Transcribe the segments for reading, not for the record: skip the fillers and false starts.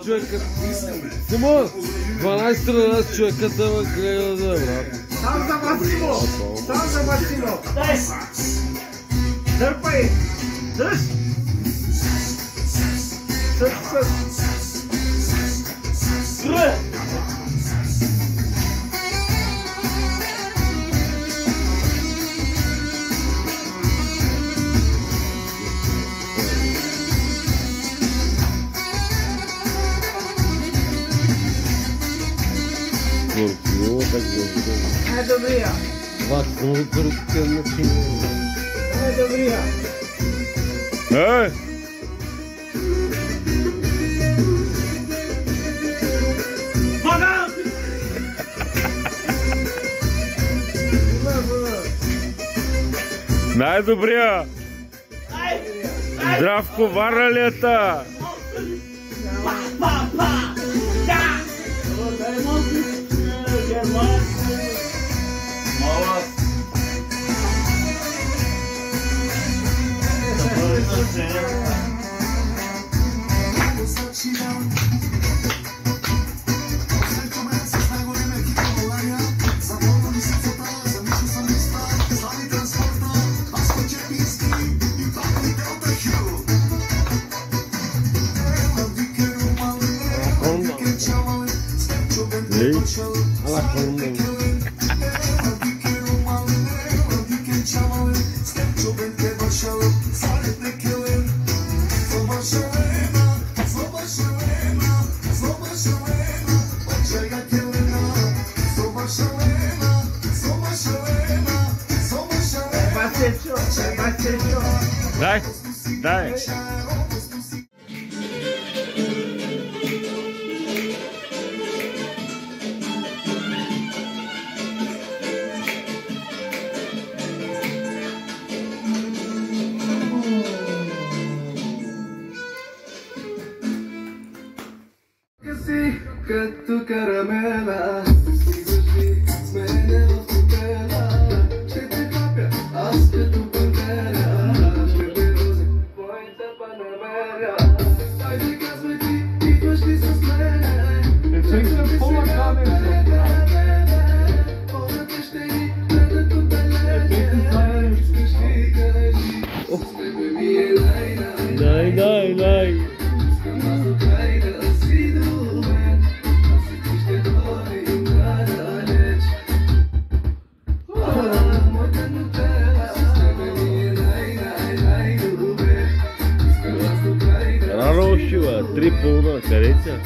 човека. Симо, 12-13 човека да гледа да е, брат. Сам за Масимо! Сам за Масимо! Дай! Дърпай! Дръж! Добрия. Добрия. Ей! Най-добрия! Здравко, варалията! Дай, дай. Като карамела. Дай. Три пълна кареца.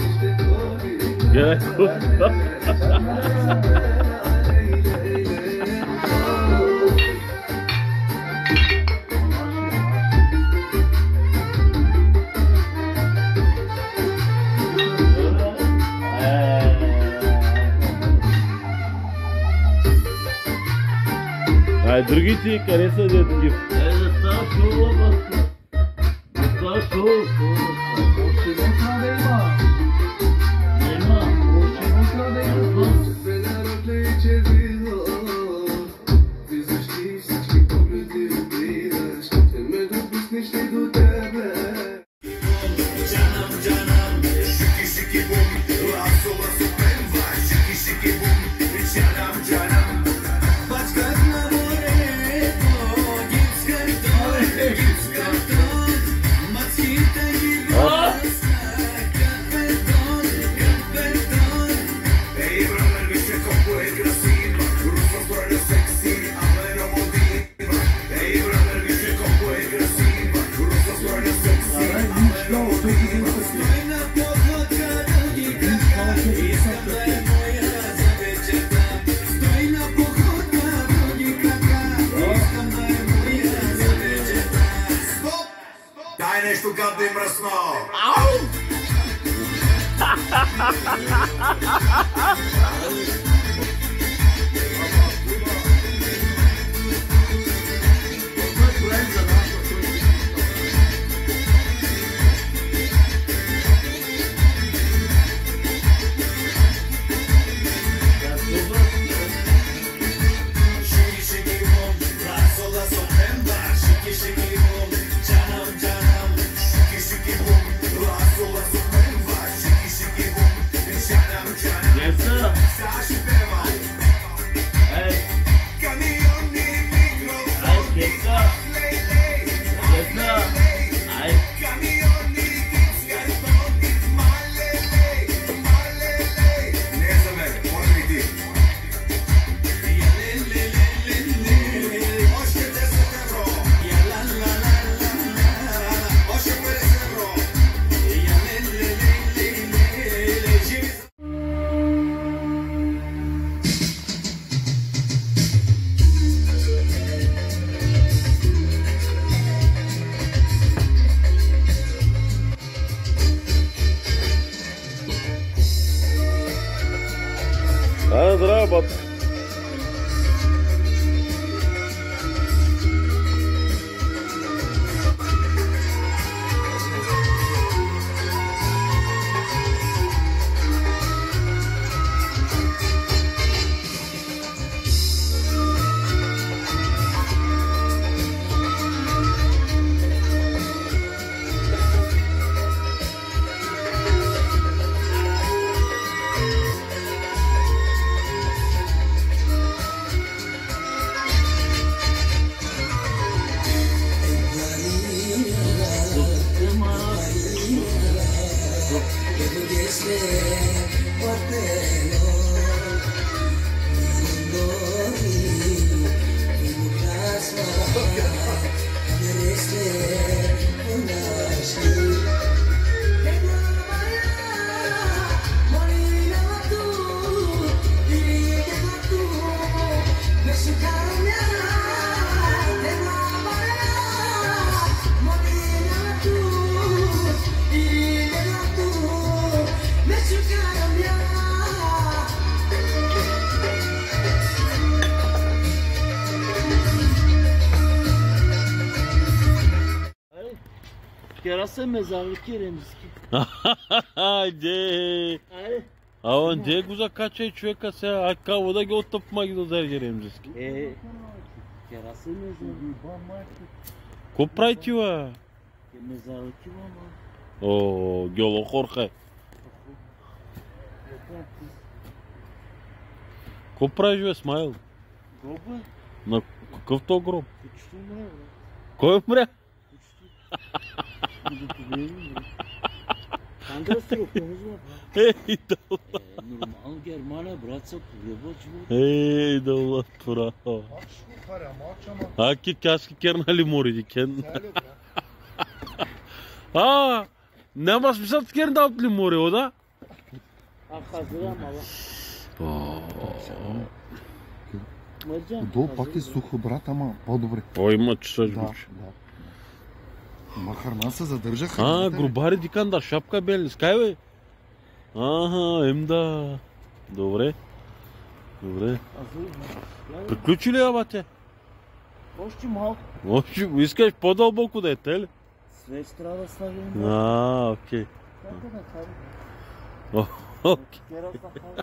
А другите къде са детки? Дай нещо гадно и мръсно! здраве, бат. Terasa mezarlık yerimiz ki. Айде. А он где гуза качай човека сега, а каво да ги оттъпма ги дозерги ремзиски. Terasa mezarlık. Ко прави ти, ба? Mezarlık ama. О, гьоло хорхе. Ко правиш, бе, Смайл? Гроба? На какъв то гроб? Почти умре, бе. Кой умря? Kanka soktuğumuz var. Ей, да. Normal Germana bratsa pogrebač bu. Ей, да, Влад, право. Maç bu para, maç ama. Аки каски кернали мори, кен. Güzel ya. Няма смисъл да керна от ли море, да? Hazıram ama. Mercan. Долу пак е сухо, брат, ама по-добре. О, има часа Да, жгуч. да. Ма храна се задържа. Грубари диканда, шапка бели, скай, бе. Да. Добре. Hazır. Приключи ли, абате? Още малко. Искаш по-дълбоко да е, те ли? Свеч трябва да слагим. Окей. Как да кажа? Окей. Тераса хал.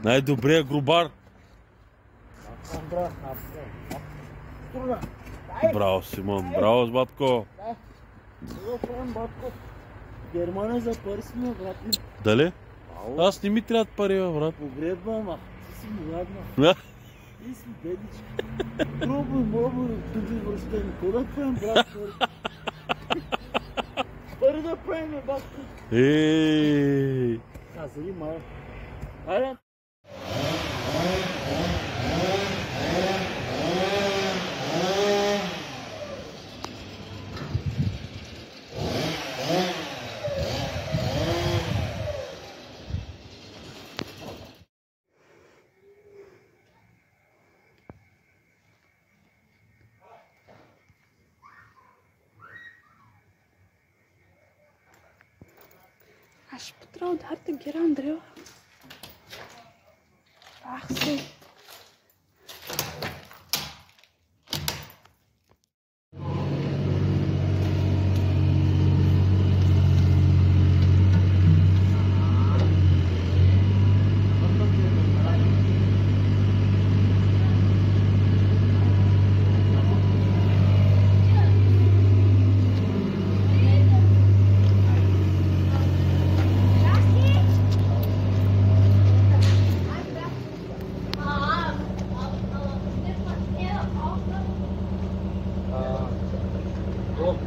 Най-добрият грубар. Браво, Симон, браво, батко. Германия за пари сме, брат ми. Дали? Аз не ми трябват пари, брат. Погребвам, а ти си му ладна. Ти си бедичка. Пробуй, туди връщам. Какво да правим, брат? Пари да правим, батко. Казали малко. Айде. Аз ще потрябва да харта гера Андрея. Ах се.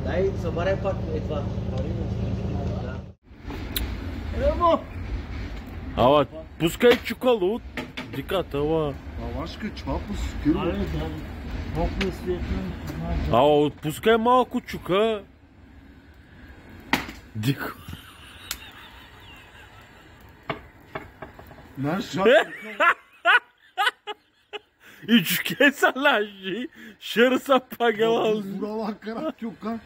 Дай, събарай пак това. Емо! Ала, пускай чукало от диката, ала. Авашка чвапо с кило. Айде, да. Колко е светло. Ала, отпускай малко чука. Дико. Наш жак. И чуке са лажи. Шер са пагала. Зурала кара чука.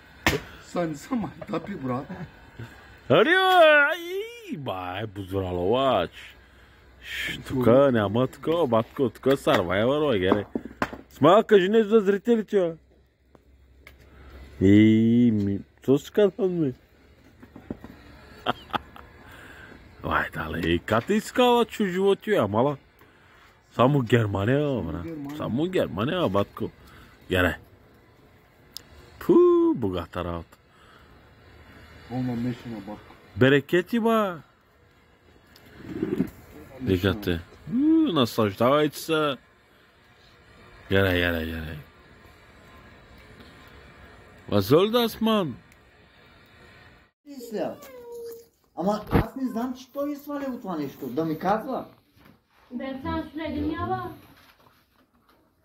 Сан са майтапи, брат. Бай, бузраловач. Тука няма такова, батко, тука Survivor, гере. Смал, кажи нещо за зрителите, що си казвам, ми? Ай, дале, ката искала животи, амала. Само Германия, бра. Само Германия, батко. Гере. Пу, богата работа. Oma mešina baka. Берекети, ба. Викате. Наслаждавайте се. Гере. Was soll das, Mann? Мисля. Ама аз не знам, че той е свалил това нещо. Да ми казва.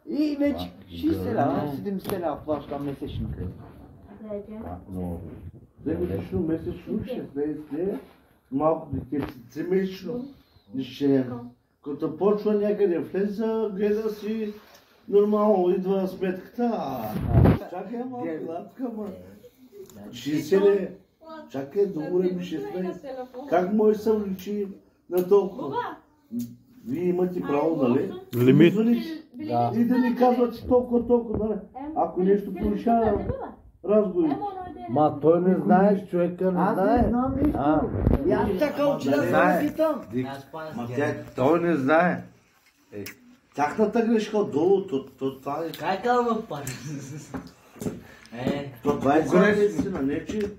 И вече 60 лева, 70 лева плащам месечно. Месечно, месечно, 16, малко месечно. Нищо. Като почва някъде влеза, гледа си, нормално идва сметката. Чакай малко, гладка, ма. 60 лева. Чакай, добре ми 16. Как може се вличи на толкова? Вие имате право, нали? Лимит. Да. И да ми казвате толкова, нали? Ако нещо повишава разговори. Ма той не знаеш, човека не Аз знае. не знам нищо. И аз така учила да се питам. Той не знае. Тяхната грешка отдолу, това е... Как ама пари? Това е наистина, не че...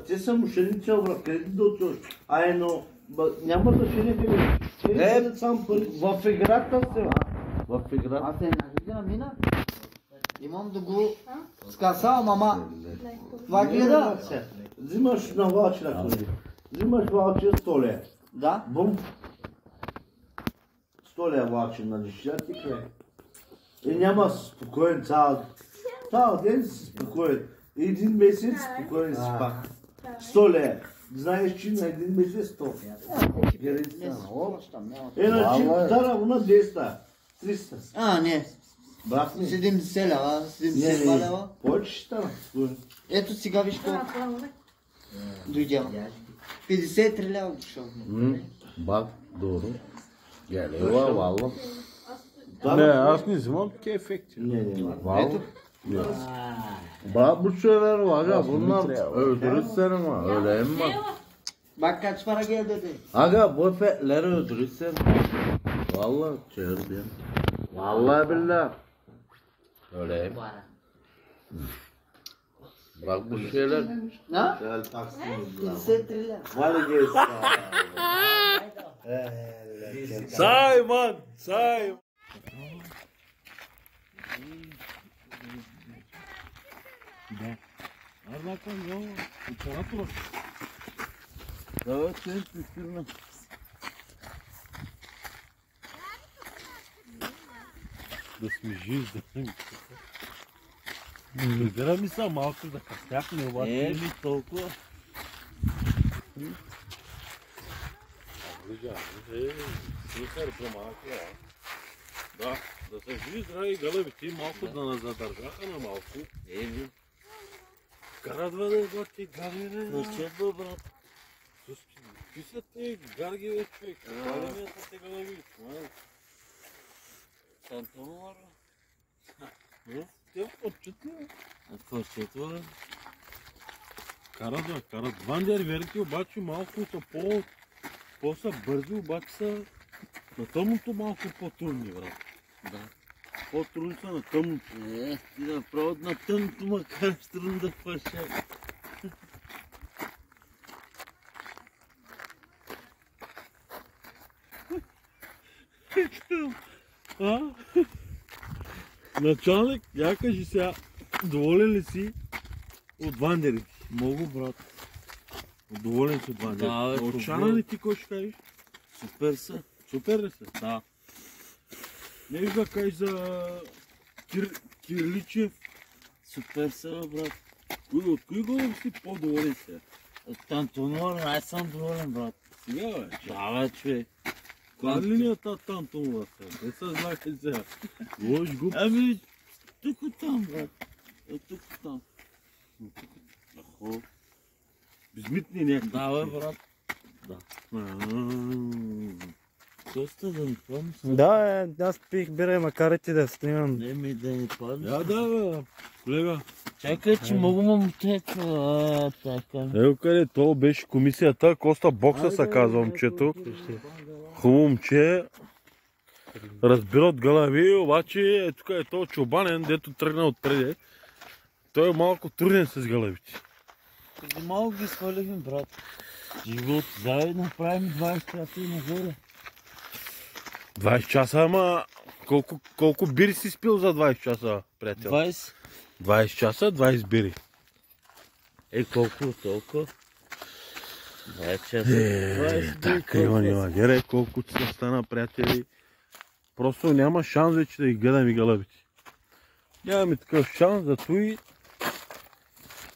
Те са мошеници, брат, къде да отиваш? Но няма значение къде. Те са сам пари. В играта се. В играта. Аз се на мина. Имам да го скасавам, ама това гледа. Взимаш на ваучера, взимаш ваучер 100 лева. Да. Бум. 100 лева ваучер на дещата ти край. И няма спокоен цял ден си спокоен. Един месец спокоен си пак. 100 лева. Знаеш, че на един месец 100. Иначе стара вона 200. 300. Не. Брат ми. 70 лева, 72 лева. Повече ще стана. Ето сега виж колко. Дойдя. 53 лева дошъл. Бак, добро. Гелева, валва. Не, аз не взимам такива ефекти. Не. Валва. Бак, бучерер, ага, bunlar öldürürsen öyle mi? Bak kaç para geldi dedi. Aga bu efektleri öldürürsen. Vallahi çağır diye. Vallahi billahi. Öyle mi? Bak bu şeyler. Ha? Gel taksini. 53 lira. Vale gelsin. Sayman, say. Evet, sen püskürme. Да сме жив, Гледа ми са малко да кастяхме, обаче. Ми толкова. Супер, по-малко, да. Да са живи, здрави гълъби, ти малко да нас задържаха на малко. Карат бъде, ти гари, Учебо, брат. Какви са те гарги, бе, човек? Какви ми са те гълъби? Сантомор. Те почетли, бе. Какво четва? Карат. Вандер верки обаче малко са по-са бързи, обаче са на тъмното малко по-трудни, брат. Да. По-трудни са на тъмното. Ти направо на тъмто, макар ще трудно да паша. Началник, я кажи сега, доволен ли си от вандерите? Много, брат. Доволен си от вандерите? Да, бе, от Шана ли ти кой ще кажеш? Супер са. Супер ли са? Да. Не виж да кажеш за Кирличев. Супер са, брат. От кои голем си по-доволен сега? От Антонор, аз съм доволен, брат. Сега, бе? Да, бе, човек. Коя линията Антонова сега? Не се знаете сега. Лош губ. Ами, тук там, брат. Тук там. Безмитни някакви. Да, бе, брат. Да. Доста да ми помня. Да, аз пих бира, макар и ти да снимам. Не ми да ни помня. Да, бе, колега. Чакай, че мога момчето. Така. Ево къде, то беше комисията, Коста Бокса се казва момчето. Хубаво момче. Разбира от глави, обаче тук е то чобанен, дето тръгна отпреде. Той е малко труден с главите. Преди малко ги свалихме, брат. Живот, заедно направим 20 часа и нагоре. 20 часа, ама колко бири си спил за 20 часа, приятел? 20. 20 часа, 20 бири. Колко толкова? 20 часа. 20 Така има гере, колко се стана, приятели. Просто няма шанс вече да ги гледам и гълъбите. Нямаме такъв шанс, зато и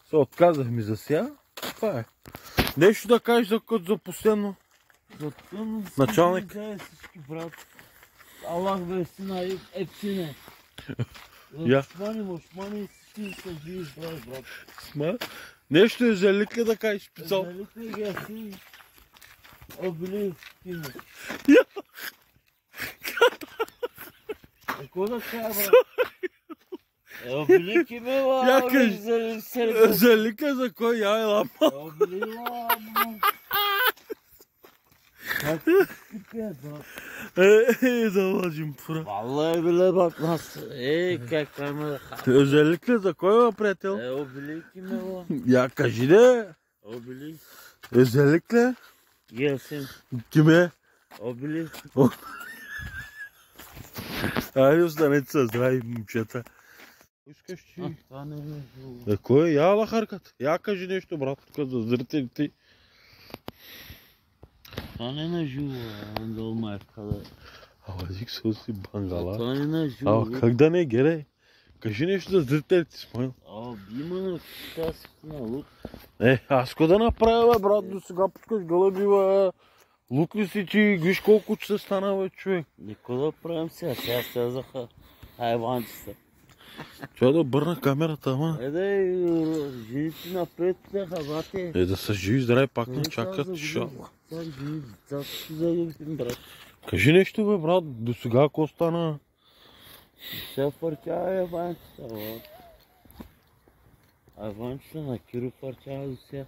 се отказахме за сега. Това е. Нещо да кажеш за последно? Началник. Всички, брат. Аллах бе сина епсине. Я. Мошмани всички са живи, брат. Сма? Нещо е желик ли да кажеш специално? Желик ли ги си? Обили кино. Я. Какво да кажа, брат? Обили кино, Я кажи. Желика за кой? Я е лама. Обили лама. Как ти пия, брат? Да лъжим, пора. Валай биле, брат, нас. Как има да ха? Желик ли за кой, приятел? Обили кино. Я кажи де. Обили. Желик ли? Гесим. Киме? Обили. Айде останете са здрави, момчета. Искаш ти? Това не е жуло. Кой е? Я лахарката. Я кажи нещо, брат, тук за зрителите. Това не е на жуло, ангел майка да. Ала, зик си бангала. Това не е на жуло. Ала, как да не, гере? Кажи нещо за зрителите, Смайл. Има на тази на лук. Аз ко да направя, бе, брат, до сега пускаш гълъби, бе. Лук ли си, че виж колко че стана, бе, човек. Никой да правим сега, сега слязаха хайванчета. Трябва да обърна камерата, ама. Жените напред бяха, бате. Да са живи, здрави, пак не чакат, шала. Сега жени, децата си загубим, брат. Кажи нещо, бе, брат, до сега ако стана. Сега фърчава хайванчета, брат. Хайванчета на Киро фърчава до сега.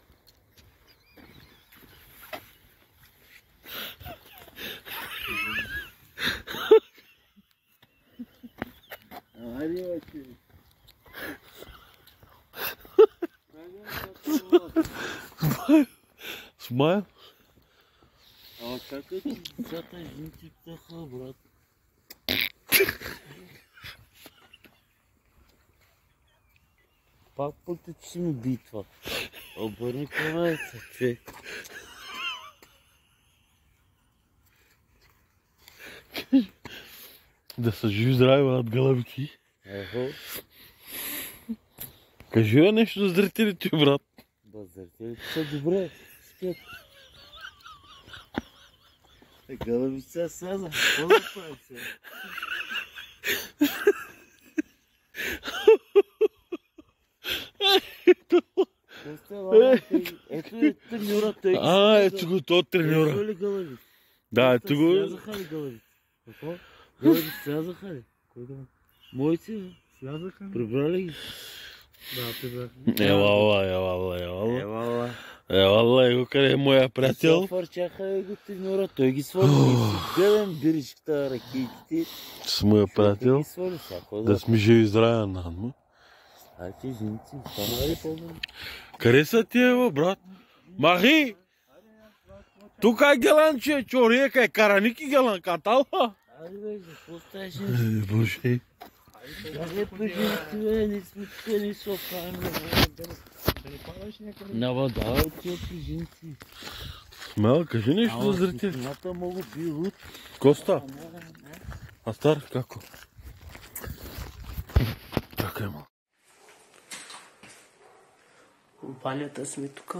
Айде, бачи. Смайл? А как е, че децата и жените птаха, брат? Пак пък че ми битва. Обърни камерата, човек. Да са живи, здрави, брат, гълъбки. Ехо, Кажи бе нещо за зрителите, брат. зрителите са добре, спят. Гълъби сега сляза, какво да прави сега? Ето е треньора, той ги Ето го, то треньора. Ето ли гълъби? Да, ето го. Слязаха ли гълъбите? Какво? Гълъби слязаха ли? Кой да? Моите, бе. Слязаха? Прибрали ги? Да, прибрах. Евала. Елала, его къде е моя приятел. Фърчаха и го треньора, той ги свали. Гледам биричката, ракиите. С моя Той приятел. ги свали сега. Да сме живи, здрави, нанмо. Айде, женици, стана ли по-добре? Къде са тия, бе, брат? Махи! Тук е геланче, човека е караники гелан, каталва. Айде, бе, за какво ставаш? Боже. Айде, по жените, бе, не сме тук, не се оправим. На вода, тия по женици. Смел, кажи нещо за зрители. Светлината мога би луд. Коста. А стар, како? Чакай малко. Компанията сме тук.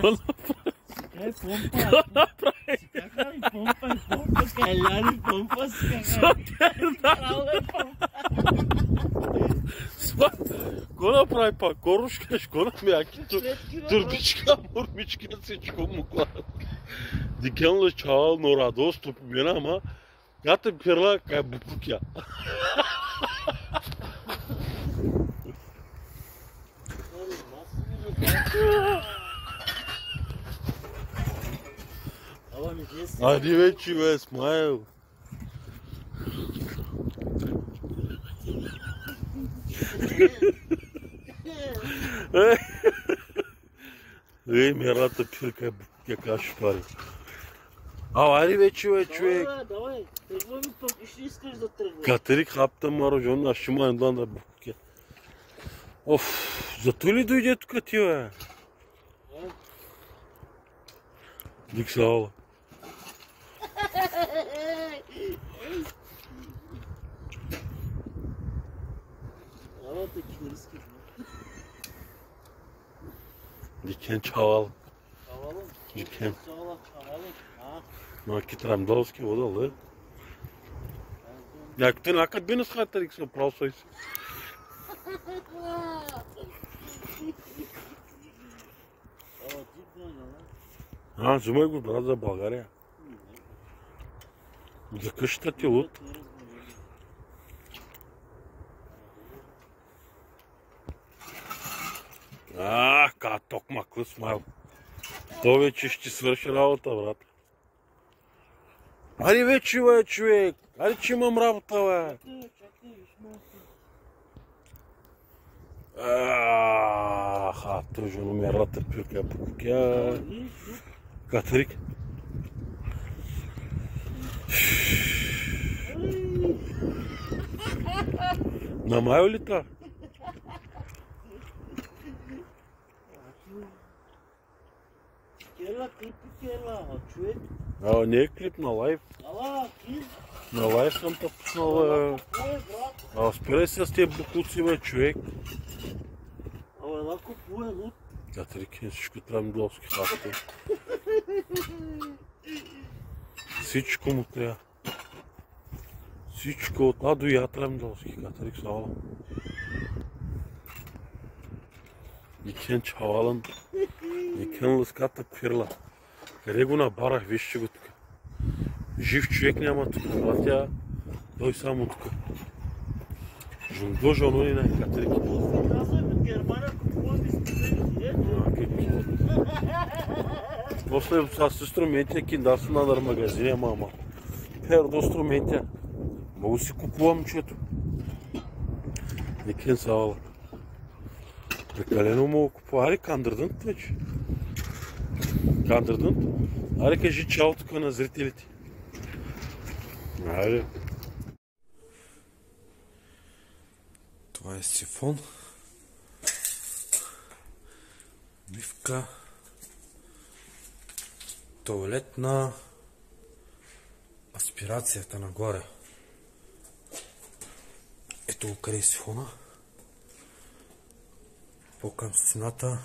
Какво направи? Какво направи пак? Корушка, школа мяки, турбичка, мурмичка, всичко му клада. Дикен лъчавал, но радост, помина, ама гата пирла, кай бупукя. Айди вече, бе, смайл. Ей, мерата пирка, я каш пари. Айди вече, бе, човек. Давай, тръгваме пък и ще искаш да тръгваме. Катерик хапта марожон, аз ще май да букя. Оф, зато ли дойде тук ти, бе? Диксала. Дикен чавал. Дикен. Маки трамдолски водал, да? Някакъв накът би насхата, рик се прав сой си. Взимай го, брат, за България. За къщата ти луд. Ка ток макъл смайл. То вече ще свърши работа, брат. Ари вече, бе, човек. Ари, че имам работа, бе. Тъжно мерата пирка покукя. Катерик. Намайо ли та? Не е клип на лайв. На лайв съм те пуснал. Спирай се с тия букуци, бе, човек. Катерик е всичко трамдолски хапта. Всичко му трябва. Всичко от А до Я трамдолски, Катерик сала. Дикен чавалан. Дикен лъската пирла. Къде го набарах, вижте го тук. Жив човек няма тук, братя. Той само тук. Жунго жонони на Катерик. После с инструментия киндарство на магазине, мама. Пердо инструментия. Мога си купувам, чето. Дикен сала. Прекалено мога купува. Аре, кандърдънт вече. Кандърдънт. Аре, кажи чао тук на зрителите. Аре. Това е сифон. Мивка. Тоалетна. Аспирацията нагоре. Ето го къде е сифона. По-към стената.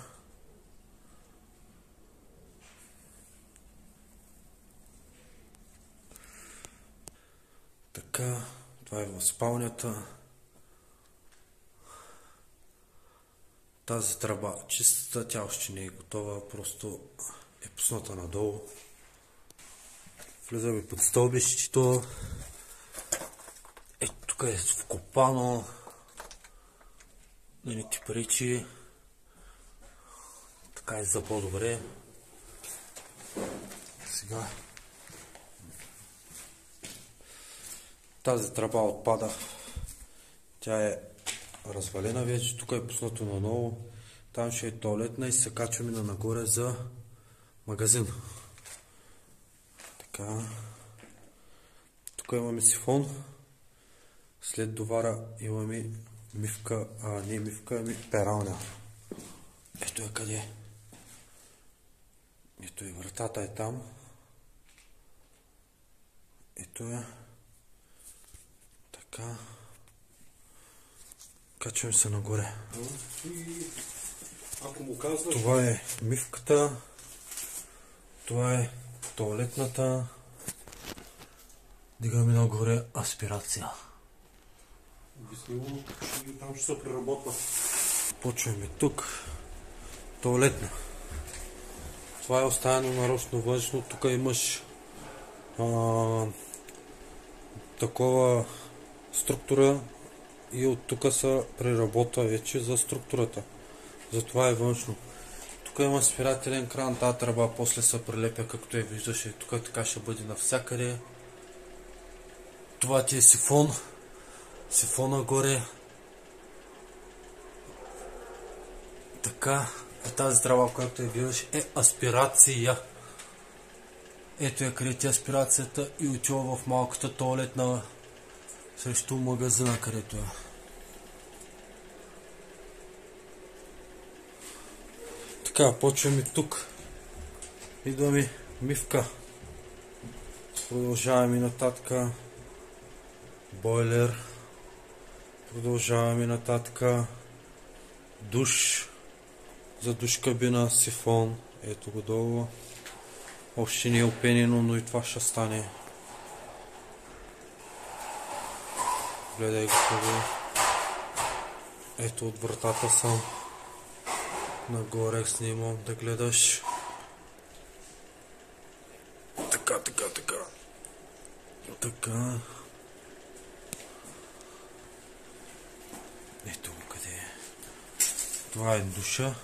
Така, това е в спалнята. Тази тръба чистата, тя още не е готова, просто е пусната надолу. Влизаме под стълбището. Ето тук е вкопано. Да не ти пречи. Така е за по-добре. Сега тази тръба отпада. Тя е развалена вече. Тук е пуснато наново. Там ще е тоалетна и се качваме на нагоре за магазин. Така. Тук имаме сифон. След довара имаме мивка, не мивка, ами пералня. Ето е къде. Ето е, вратата е там. Ето е. Така. Качваме се нагоре. Това е мивката. Това е тоалетната. Дигаме нагоре аспирация. Обяснимо, там ще се преработва. Почваме тук. Тоалетна. Това е оставено нарочно външно. Тук имаш такова структура и от тук се преработва вече за структурата. Затова е външно. Тук има спирателен кран, тази тръба после се прилепя, както я виждаш, и тук така ще бъде навсякъде. Това ти е сифон. Сифона горе. Така. И тази тръба, която я виждаш, е аспирация. Ето я където е аспирацията и отива в малката тоалетна срещу магазина, където е. Така, почваме тук. Идваме мивка. Продължаваме нататък. Бойлер. Продължаваме нататък. Душ. За душ кабина, сифон. Ето го долу. Още не е опенено, но и това ще стане. Гледай го това. Ето от вратата съм. Нагоре снимам да гледаш. Така. Така. Ето го къде е. Това е душа.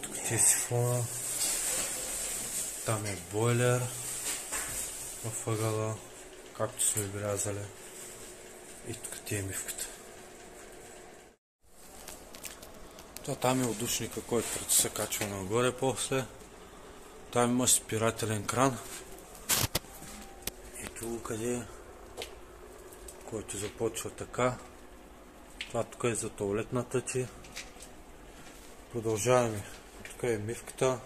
Тук ти е сифона. Там е бойлер. В ъгъла. Както сме белязали. И тук ти е мивката. Там е отдушника, който се качва нагоре после. Там има спирателен кран. Ето го къде е. Който започва така. Това тук е за тоалетната ти. Продължаваме. Тук е мивката.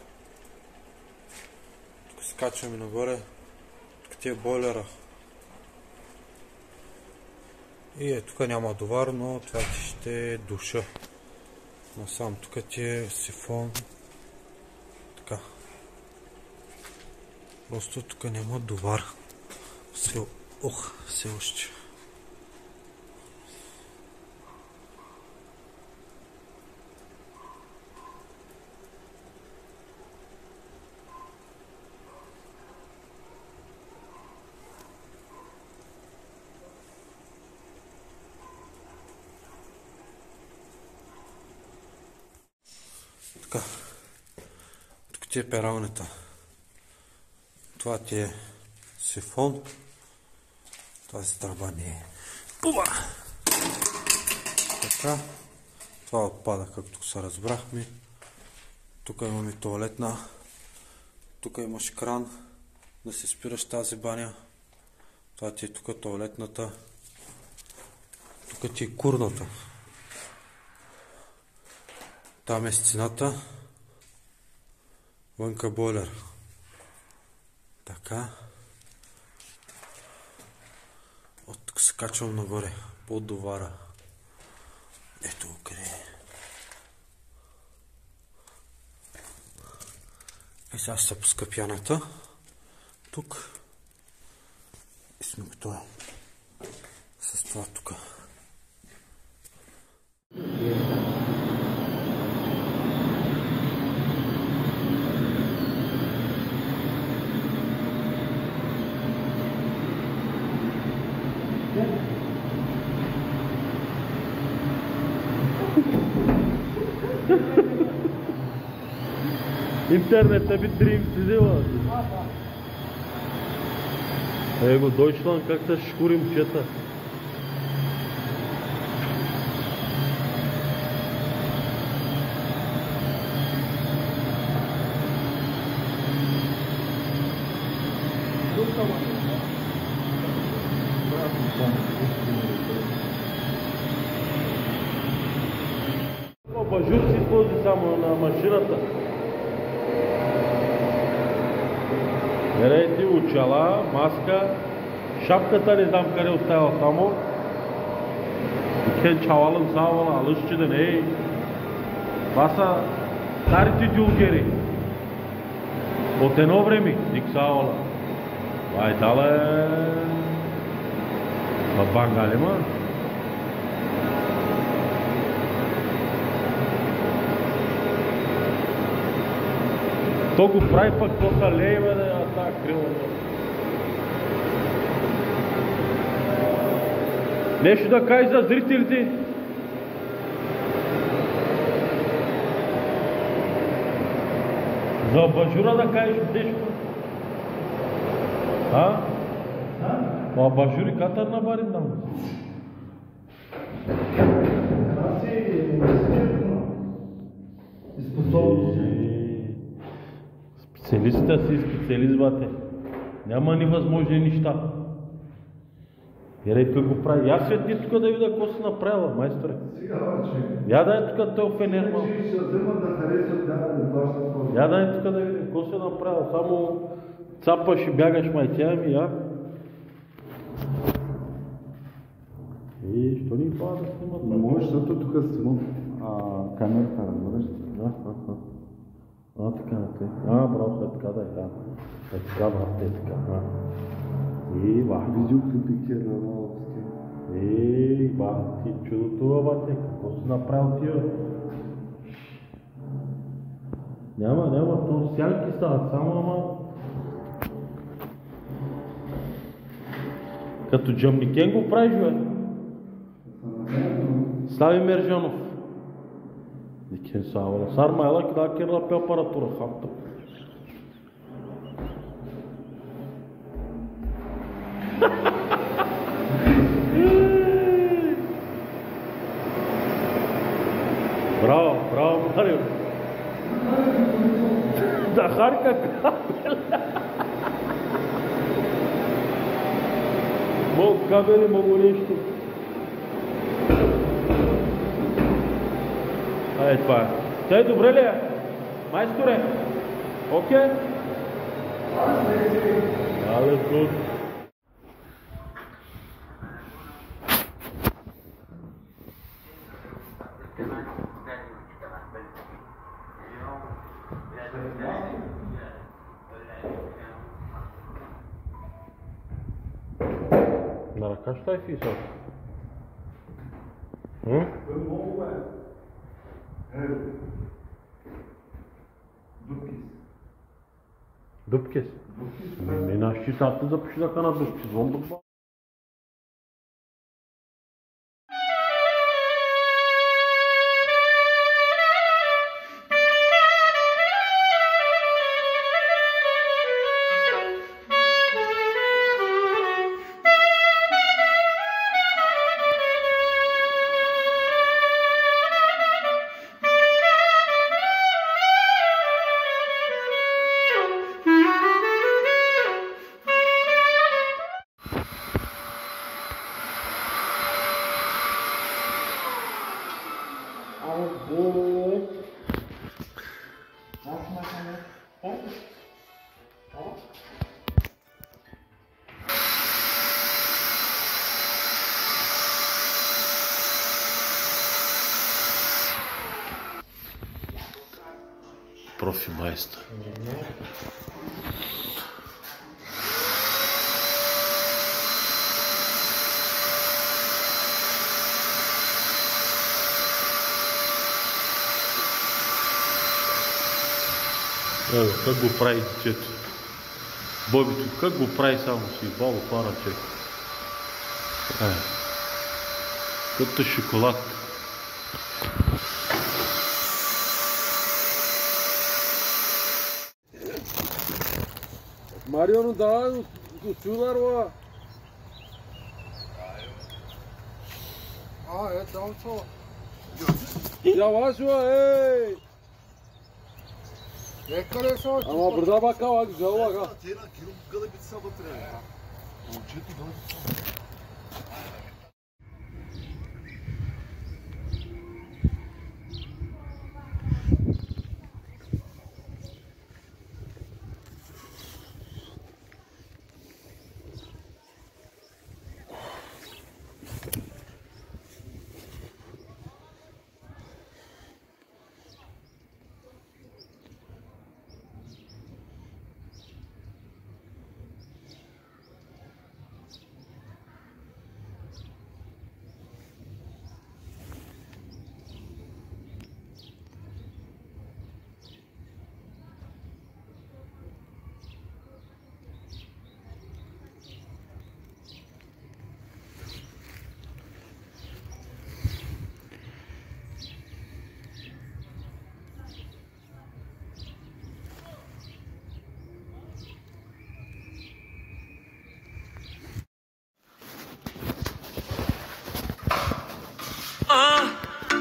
Тук се качваме нагоре. Тук ти е бойлера. И тук няма довар, но това ти ще е душа. Насам тук ти е сифон. Така. Просто тук няма довар. Все още. Така. Тук ти е пералнята. Това ти е сифон. Тази тръба не е. Пуба! Така. Това отпада, както се разбрахме. Тук имаме тоалетна. Тук имаш кран да се спираш тази баня. Това ти е тук тоалетната. Тук ти е курната. Там е стената. Вънка бойлер. Така. От тук се качвам нагоре. Под довара. Ето го къде е. И сега ще се пуска пяната. Тук. И сме готови. С това тук. Интернет би дрим си взела. Его Deutschland как се шкурим чета. Бажур си сложи само на машината. Гледайте, очала, маска, шапката не знам къде оставя само. Кен чавален савала, алъщи да не е. Това са старите дюлгери. От едно време, Диксаола. Ай, дале... В Бангалима. То го прави пък тока лейва, да е така крило. Нещо да кажеш за зрителите? За абажура да кажеш нещо? А? Абажури катър на барин там. Специалистът си специалист, бате. Няма невъзможни неща. Ерей, той го прави. Я светни тук да видя какво си направила, майсторе. Я да е тук този фенер, малко. Я да е тук да видя какво си направила. Само цапаш и бягаш, майтя ми, я. Що ни това да снимат? Не можеш, защото тук снимам камерата, разбираш? Така не те. Браво, е така да е, да. Е така, брат, е така. Видеоклипики на Маловски. Ти чудото, бате, какво си направил тия? Няма, то сянки стават, само ама... Като Джамникен го правиш, бе? Слави Мержанов. Дикен Савала. Сармайла кога керла пе апаратура, хапта. Браво, Марио. Да харка кабел. Мог кабели, могу нещо. Това е. Тъй добре ли е? Майсторе? Окей? Але good. На ръка ще е фисал? Дупкис? Не наш читател започнаха на дупкис. Профимайстър. Как го прави детето? Бобито, как го прави само си? Бабо, хвана чек. Като шоколад. Марио, não dá o celular lá. Então só. Já acho, ei. Ne kadar ama burada bak ha, güzel bak ha.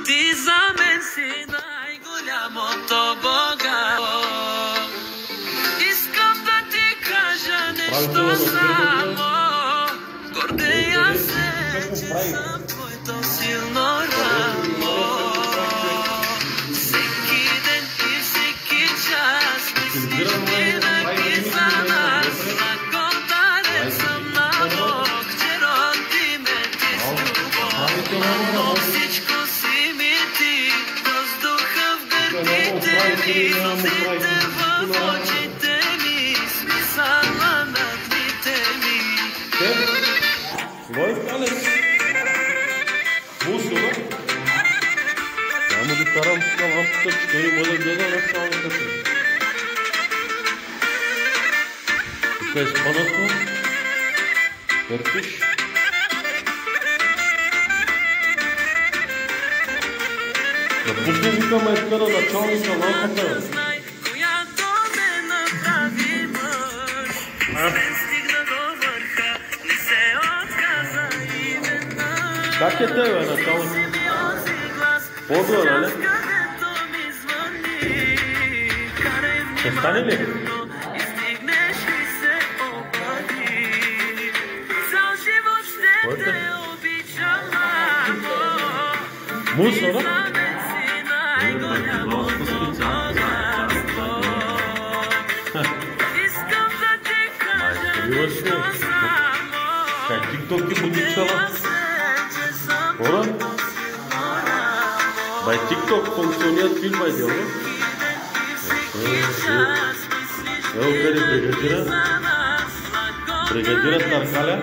Ти за мен си най-голямото богатство. Искам да ти кажа нещо само. Гордея се, че съм твоето силно рамо. Всеки ден и всеки час мислиш винаги за нас. Благодарен съм на Бог, че роди ме ти с любов. Всичко си ми ти, въздуха в гърдите ми, сълзите в очите ми, смисъла на дните ми. Läuft alles. Muss, oder? Няма да карам тук лампата, че той може да гледа на цялата си. Тук е спадато. Въртиш. Да пусне тук майстера началника лампата. Как е тебе, началник? По-добре, нали? Ще стане ли? Който? Мусора? Майстори си. Как тикток ти подичала? Ora? Bei TikTok funktioniert viel bei dir, oder? Ja, okay, Бригадирът на Аркаля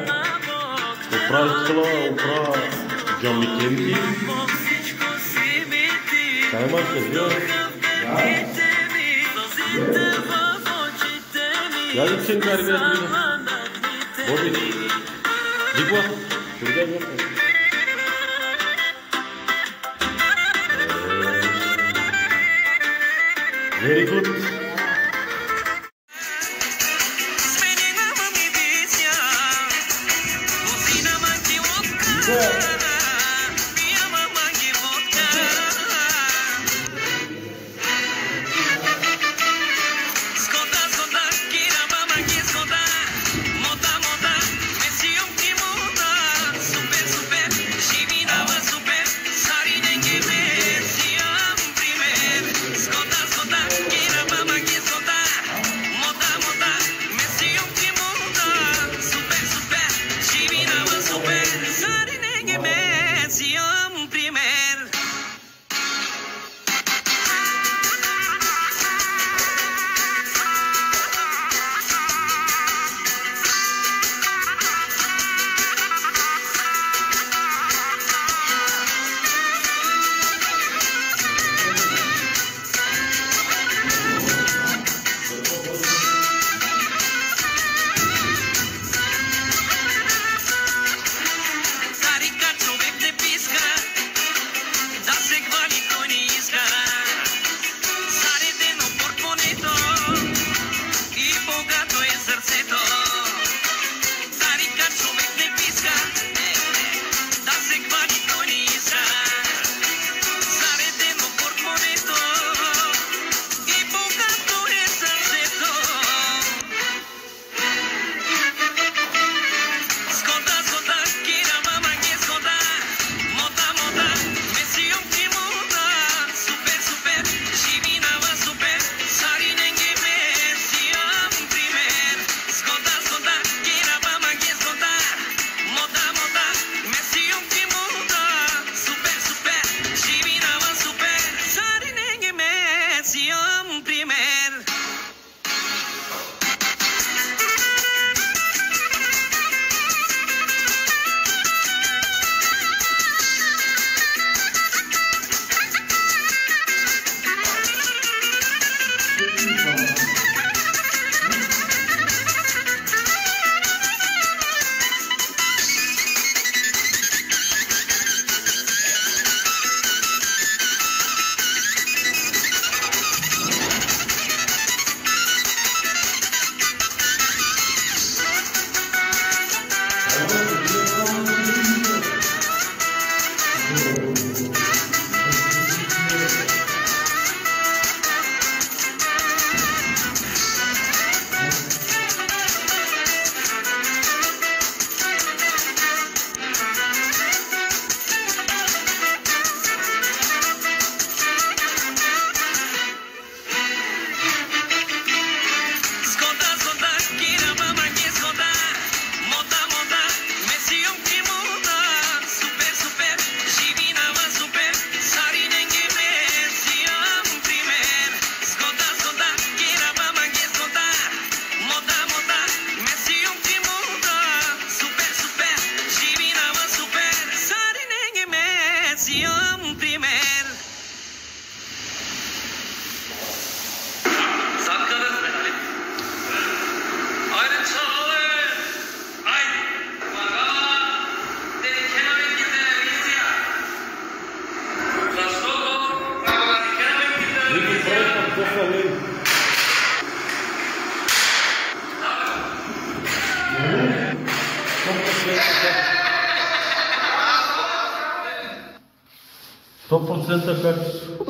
оправя джамикенти. Кайма се вие. Я ли чен карга дига? Боби. Дигва. Чурга вие. Very good. Give me 100% качество.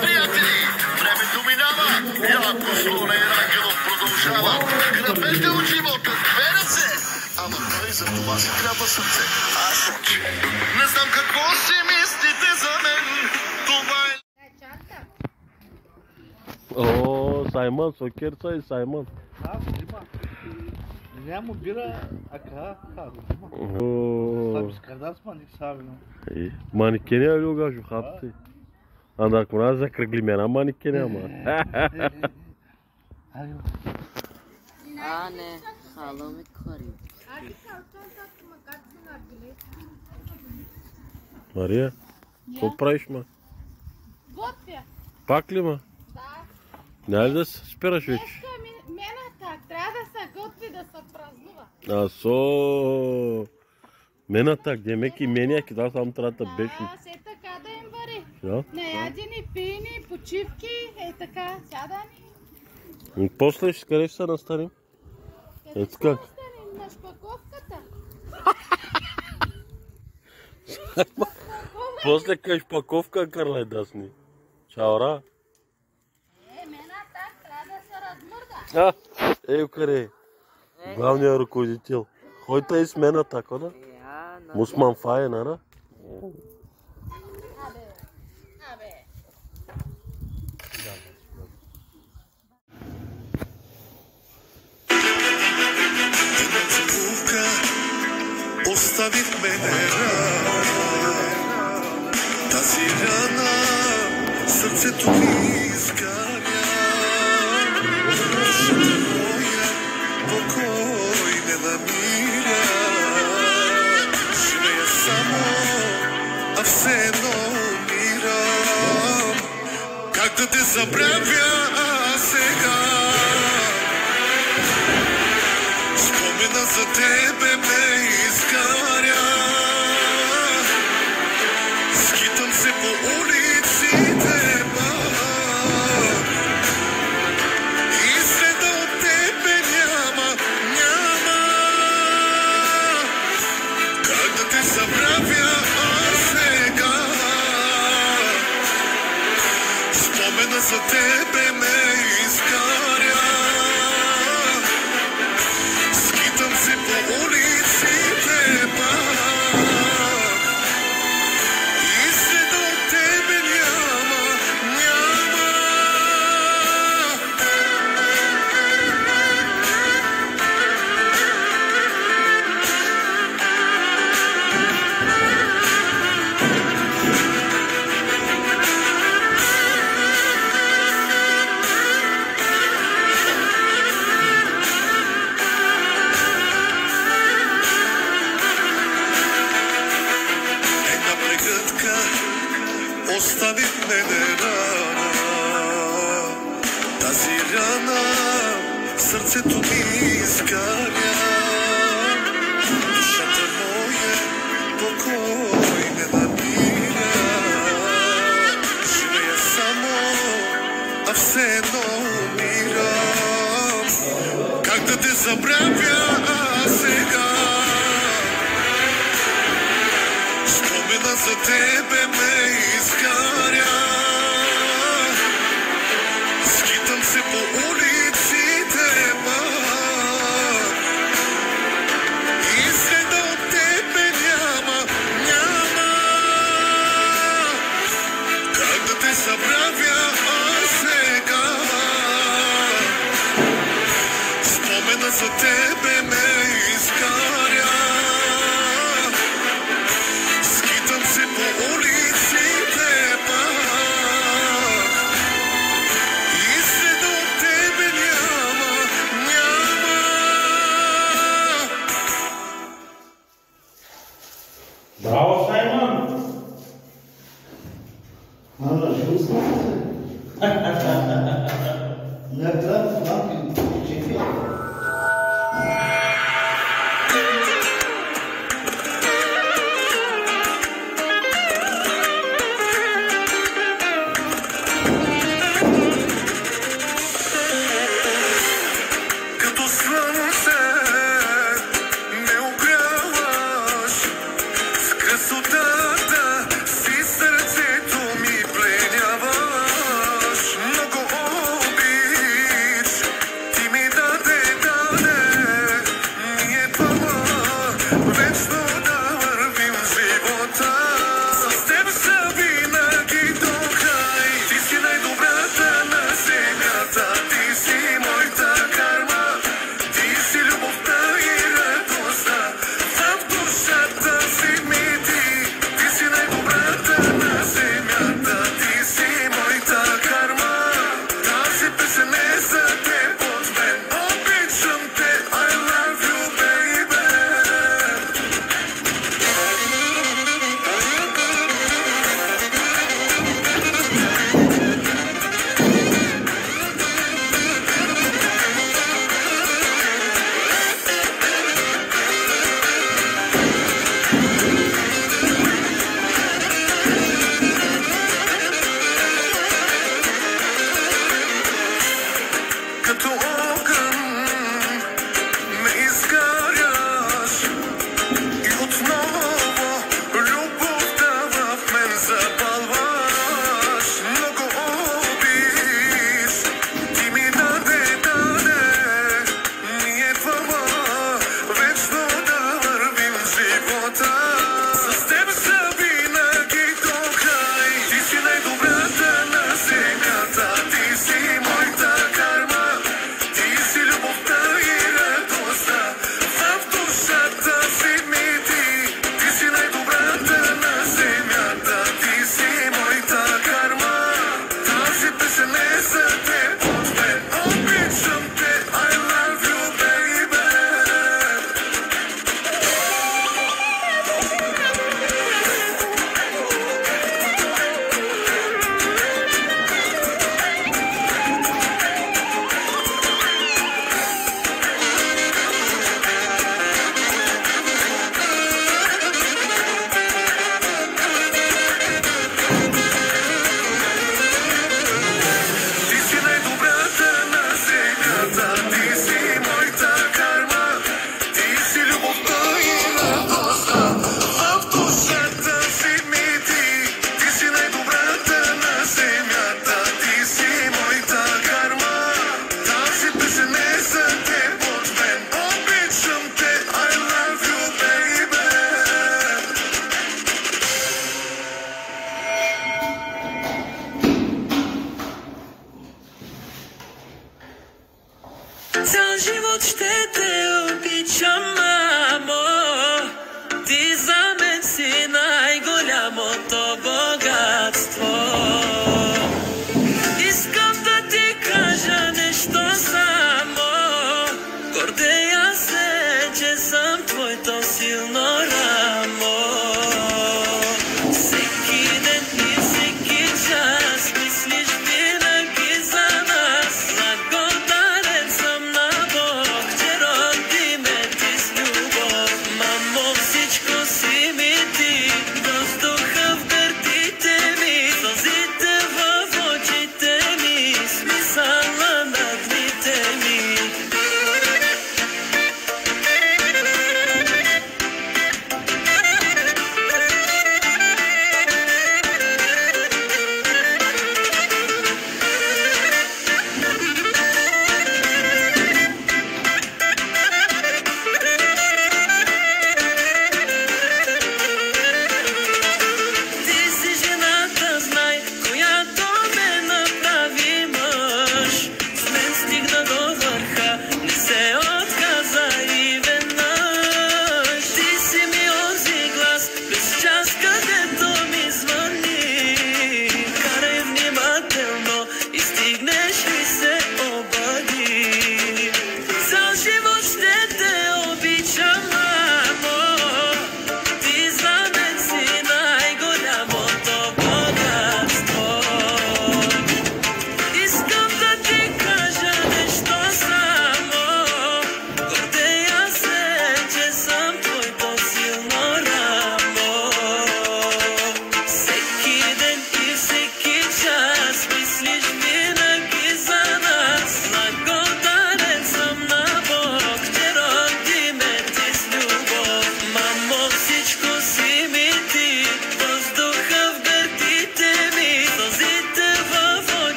Приятели, времето минава. Яко Слона и Рангелов продължава. Грабете от живота с две ръце. Ама той за това си трябва сърце. Аз очи. Не знам какво си мислите за мен. Това е... О, Саймън, сокерца и Саймън. Няма бира, ака, харо. Сабис кадас маник сабино. Манекеня ли огажу хапти? Анда ако нас закръгли мена манекеня, ама. А, не, хало ми кори. Мария, какво правиш, ма? Готвя. Пак ли, ма? Да. Няма ли да се спираш вече? Днеска мена так. Трябва да се готви, да се празнува. Асо. Мена так, демек и меняки, да само трябва да беше. Да, все така да им вари. Да? Наядени, пийни, почивки, така, сядани. И после къде ще се настаним? Къде ще настанем? На шпаковката. После къде шпаковка кърлай дасни. Чаора. Мена так, трябва да се размърда. Ей, къде? Главният ръководител. Който е с мена така, да? Мусман Фае, нара? Абе. Оставих мене тази рана, сърцето ми изгаря. Душата моя покой не намиря. Живея само, а все едно умирам. Как да те забравя сега? Спомена за тебе ме изгаря. Скитам се по улиците, и следа от тебе няма. Как да те забравя сега? Спомена за тебе ме изгаря. Скитам се по улиците, и следа от тебе няма. Оставих мене рана, тази рана, сърцето ми изгаря. Душата моя покой не намиря. Живея само, а все едно умирам. Как да те забравя сега? Спомена за тебе ме изгаря. Скитам се по улиците, и следа от тебе няма. Как да те забравя сега? Спомена за тебе ме изгаря. Скитам се по улиците, и следа от тебе няма. Браво, Саймън! Ана, чувствам се. Не трябва фламки, чеки. Като слънце ме огряваш с красота. вечно да вървим в живота. С теб са винаги до край. Ти си най-добрата на земята, ти си моята карма. Ти си любовта и радостта, в душата си ми ти. Ти си най-добрата на земята, ти си моята карма. Тази песен е за теб от мен, обичам те, I love you, baby. Като огън ме изгаряш и отново любовта в мен запалваш. Много обич ти ми даде, ние двама вечно да вървим в живота. С теб са винаги до край. Ти си най-добрата на земята, ти си моята карма. Ти си любовта и радостта, в душата си ми ти. Ти си най-добрата на земята, ти си моята карма. Тази песен е за теб от мен, обичам те, I love you, baby. Ти си най-добрата на земята, ти си моята карма. Ти си любовта и радостта, в душата си ми ти. Ти си най-добрата на земята, ти си моята карма. Тази песен е за теб от мен, обичам те, I love you, baby. Цял живот ще те обичам, мамо. Ти за мен си най-голямото богатство. Искам да ти кажа нещо само. Гордея се, че съм твоето силно рамо. Всеки ден и всеки час мислиш винаги за нас. Благодарен съм на Бог, че роди ме ти с любов. Мамо, всичко си ми ти, въздуха в гърдите ми, сълзите в очите ми, смисъла на дните ми.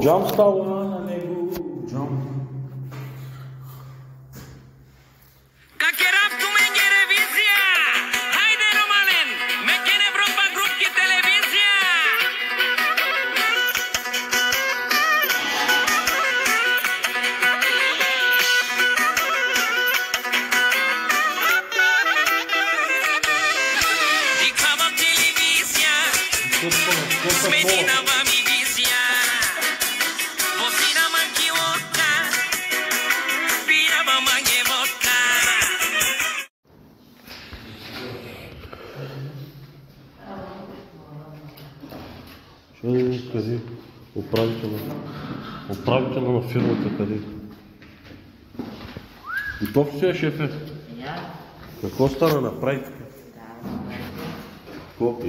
Джам става на него. Джам. Къде? Управителя на фирмата къде? Готов си е, шефе? Какво стана на практика? Какво?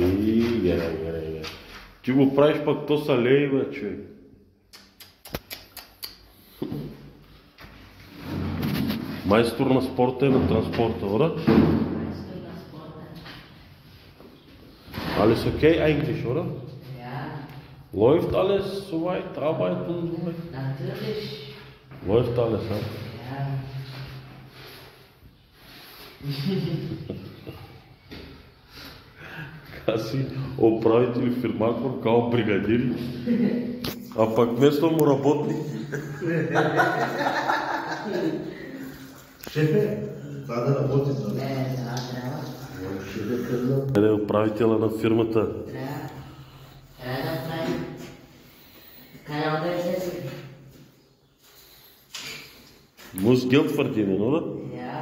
Ти го правиш пък то са лей, бе, човек. Майстор на спорта и на транспорта, oder? Alles okay eigentlich, oder? Läuft alles soweit, Arbeit und so weiter? Natürlich. Läuft alles, ja? Ja. Kasi управители фирмакор као бригадири, а пък вместо му работник. Шефе, трябва да работи за това. Къде е управителя на фирмата? Muss Geld verdienen, oder? Ja.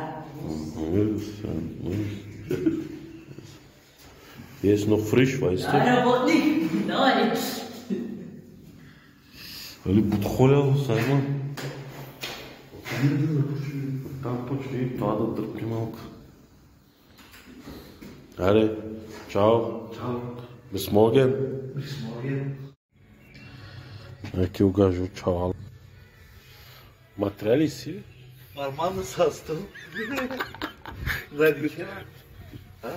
Der ist noch frisch, weißt du? Nein, aber nicht. Nein. Али подхолял, Саймон? Там почти това да дърпи малко. Аре, чао. Чао. Bis morgen. Bis morgen. Aqui o gajo, tchau. Материали си? Нормално състав. Владике? А?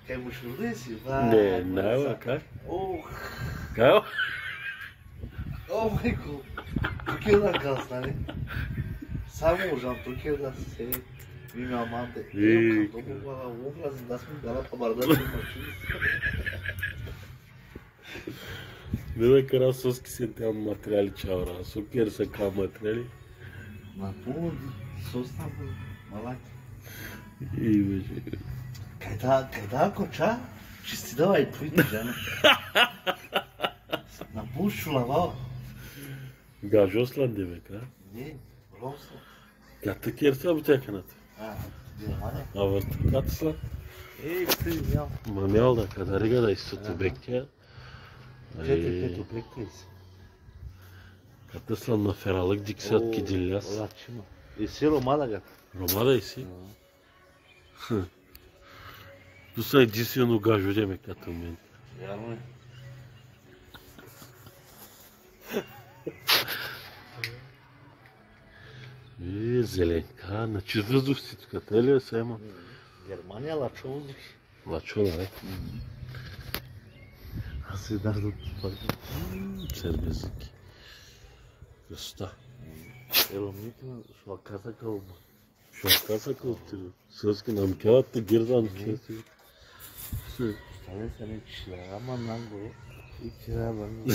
Kaj boš vrde si? Ne, kaj? Kaj? Майко, тук е да газ, нали? Само можам, тук е да се виме аманте. Като мога да влази, да сме дала пабарда, че машини. Бе, кара соски се там материали чавра. Сокер са ка материали. На поводи, сосна бе, малаки. И беше. Kaj da koča? Čisti давай твоите жена. На пушчула, баба. Гажослан девек, а? Не, Росла. Ката керса бутяканата. Германия. А въртаката сла? Ти нял. Мамял да кадарига да изсуто бекия. Кето бекия си. Ката сла на фералък диксат кидиляс. Лачима. И си Ромада. Ромада и си? Tu са единствено гажо деме като мен. Вярно е. Зеленка, на чист въздух си тук, те ли е Сайма? Германия лачо въздух. Лачо, да. Аз се дар да Сербезики. Кръста. Еломните на шваката кълба. Шваката кълба. Сърски нам кявата гирдан кети. Стане се не чляма нанго. И чляма нанго.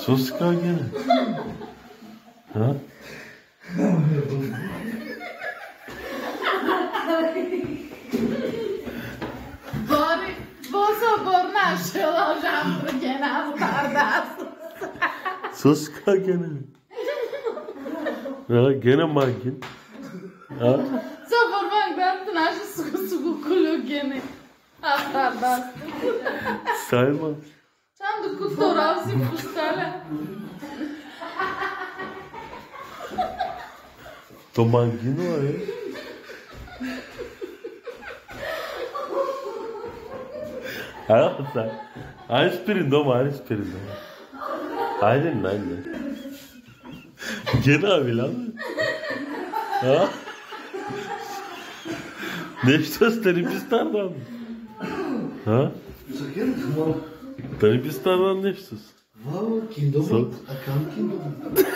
Sos ka gene? Ha? Boso bornašelo žambrnjena stardas. Sos ka gene? Ha, gene magin. Ha? So borman ben naše sugu kulju gene. A stardas. Sayma. Там докато рази поставя. То мангино е. Айде спирин дома, айде спирин дома. Айде, найде. Gene abi lan. Ha? Нещо Станипистан'dan. Ha? Станипистан'dan нещо. Вау, киндомът. Акам киндомът.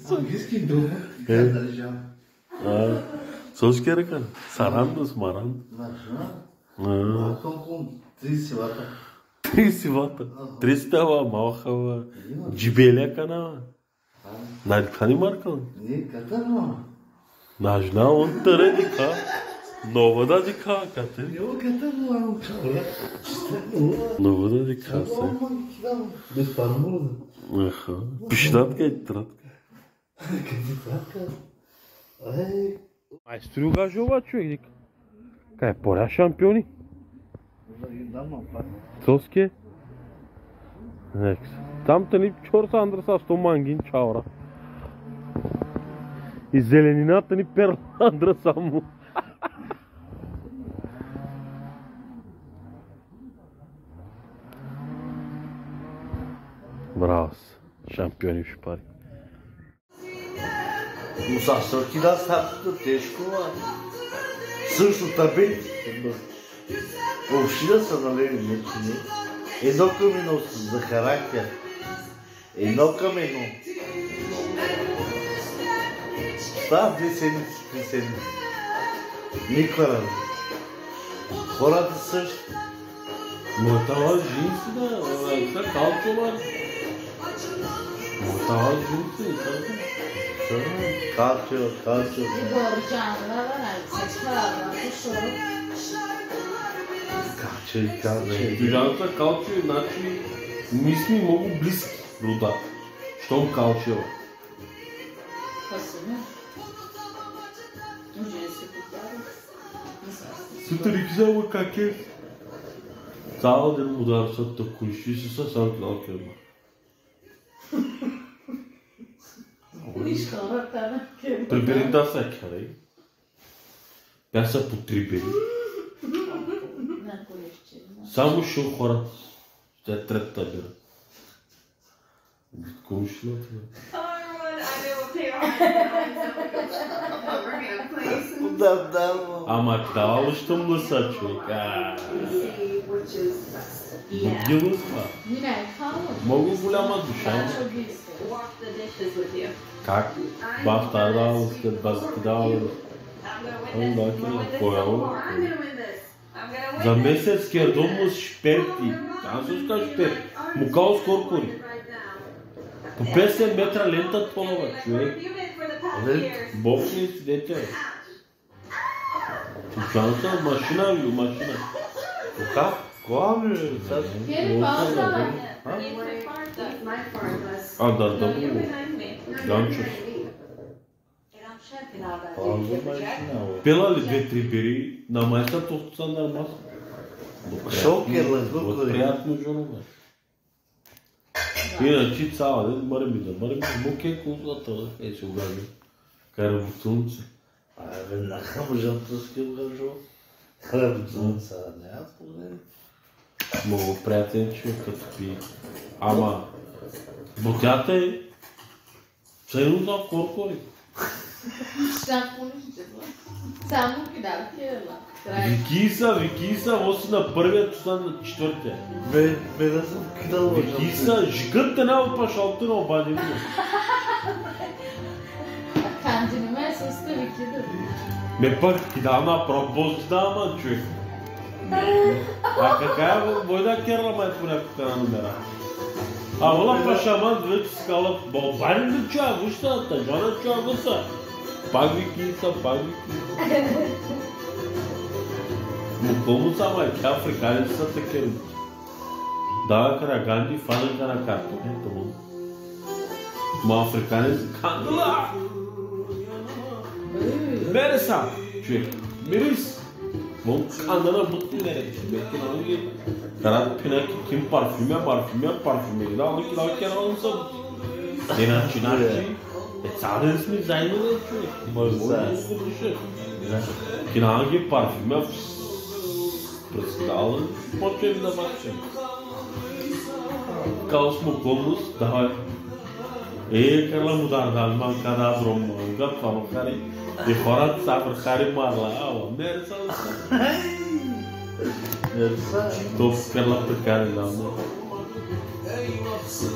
Сангис киндомът. Sos kere kan. Sarandos, maran. Акам кун. 30 вата. 30 вата. 300 ва, малха ва. Джибелия канава. Нали кани маркал? Не, катарма. Нажна он търе дика. Нова да дика, кате. Ево катарма, чавра. Нова да дика се. Без пармурда. Аха. Пишнатка и тратка. Къде тратка? Ай. Майстори угажува човек, дика. Кай, поля шампиони. Соски? Некс. Там тъни чорса Андреса 100 мангин чаура. И зеленината ни перла Андра само. Браво си. Шампиони в шпари. Но защо ти да статата тежко, също табели. Община са налеви нечини. Едно към едно за характер. Едно към едно. Става 2 седмици, 3 седмици. Никва разлика. Хората също. Мотава джинси да, са калчова. Мотава джинси, Калчева. Калчева. Движаната калчева, значи ми сме много близки рода. Щом калчева. Сутрин взема как е. Цял ден ударцат да куши си са сам калчева. Прибери да са кярай. Тя са потрибери. Само шо хората. Тя е третата бира. Куши на това. Ама дава ли щом да са човек? Будило това. Много голяма душа. Как? Бах тази дава, след базата дава. За месецкия дом му шперти. Аз също кажа шперти. Мукал с коркори. По 50 метра лента това, човек. Бог не си дете. Чучанца, машина или машина? Как? Кога ми е? Да го. Ганчо. Пела ли 2-3 бери на майста толкова са нормално? Шокерла, приятно жонова. Иначе цяла ден мърми, муке кулата, се угажа. Кара бутунце. Веднага мъжата ски угажа. Кара бутунца, няма проблем. Много приятен човек като пи. Ама, бутята е ценно за коркори. Само кидалки Викиса, оси на първия, туса на четвъртия. Бе да съм кидал. Викиса, жигът те няма пашалто на обадени. Канди не ме състави кидал. Ме пък кидал на пробоз, кидал човек. А какая война керла май по някакъв на номера? А вола пашаман двете скала, бълбани ли чуя, вижта, тъжана чуя въса. Пак викиса. Мукому са май, тя африканци са такива. Дава кара Ганди, фананка на картони, тому. Ма африканец, кандала! Мере са, човек, мирис. Мон кандана бутни не рече, бе, киналги. Карат пинаки, ким парфюме, да, но киналги кералам са бути. Иначе, цаден сме заедно да човек. Може киналги, парфюме, прескидал, почваме да бачем. kaos mo komos dahil kalau mudar dalman kada drum gat famo kari di horat sabar kari marla awa mersa top karla perkari lama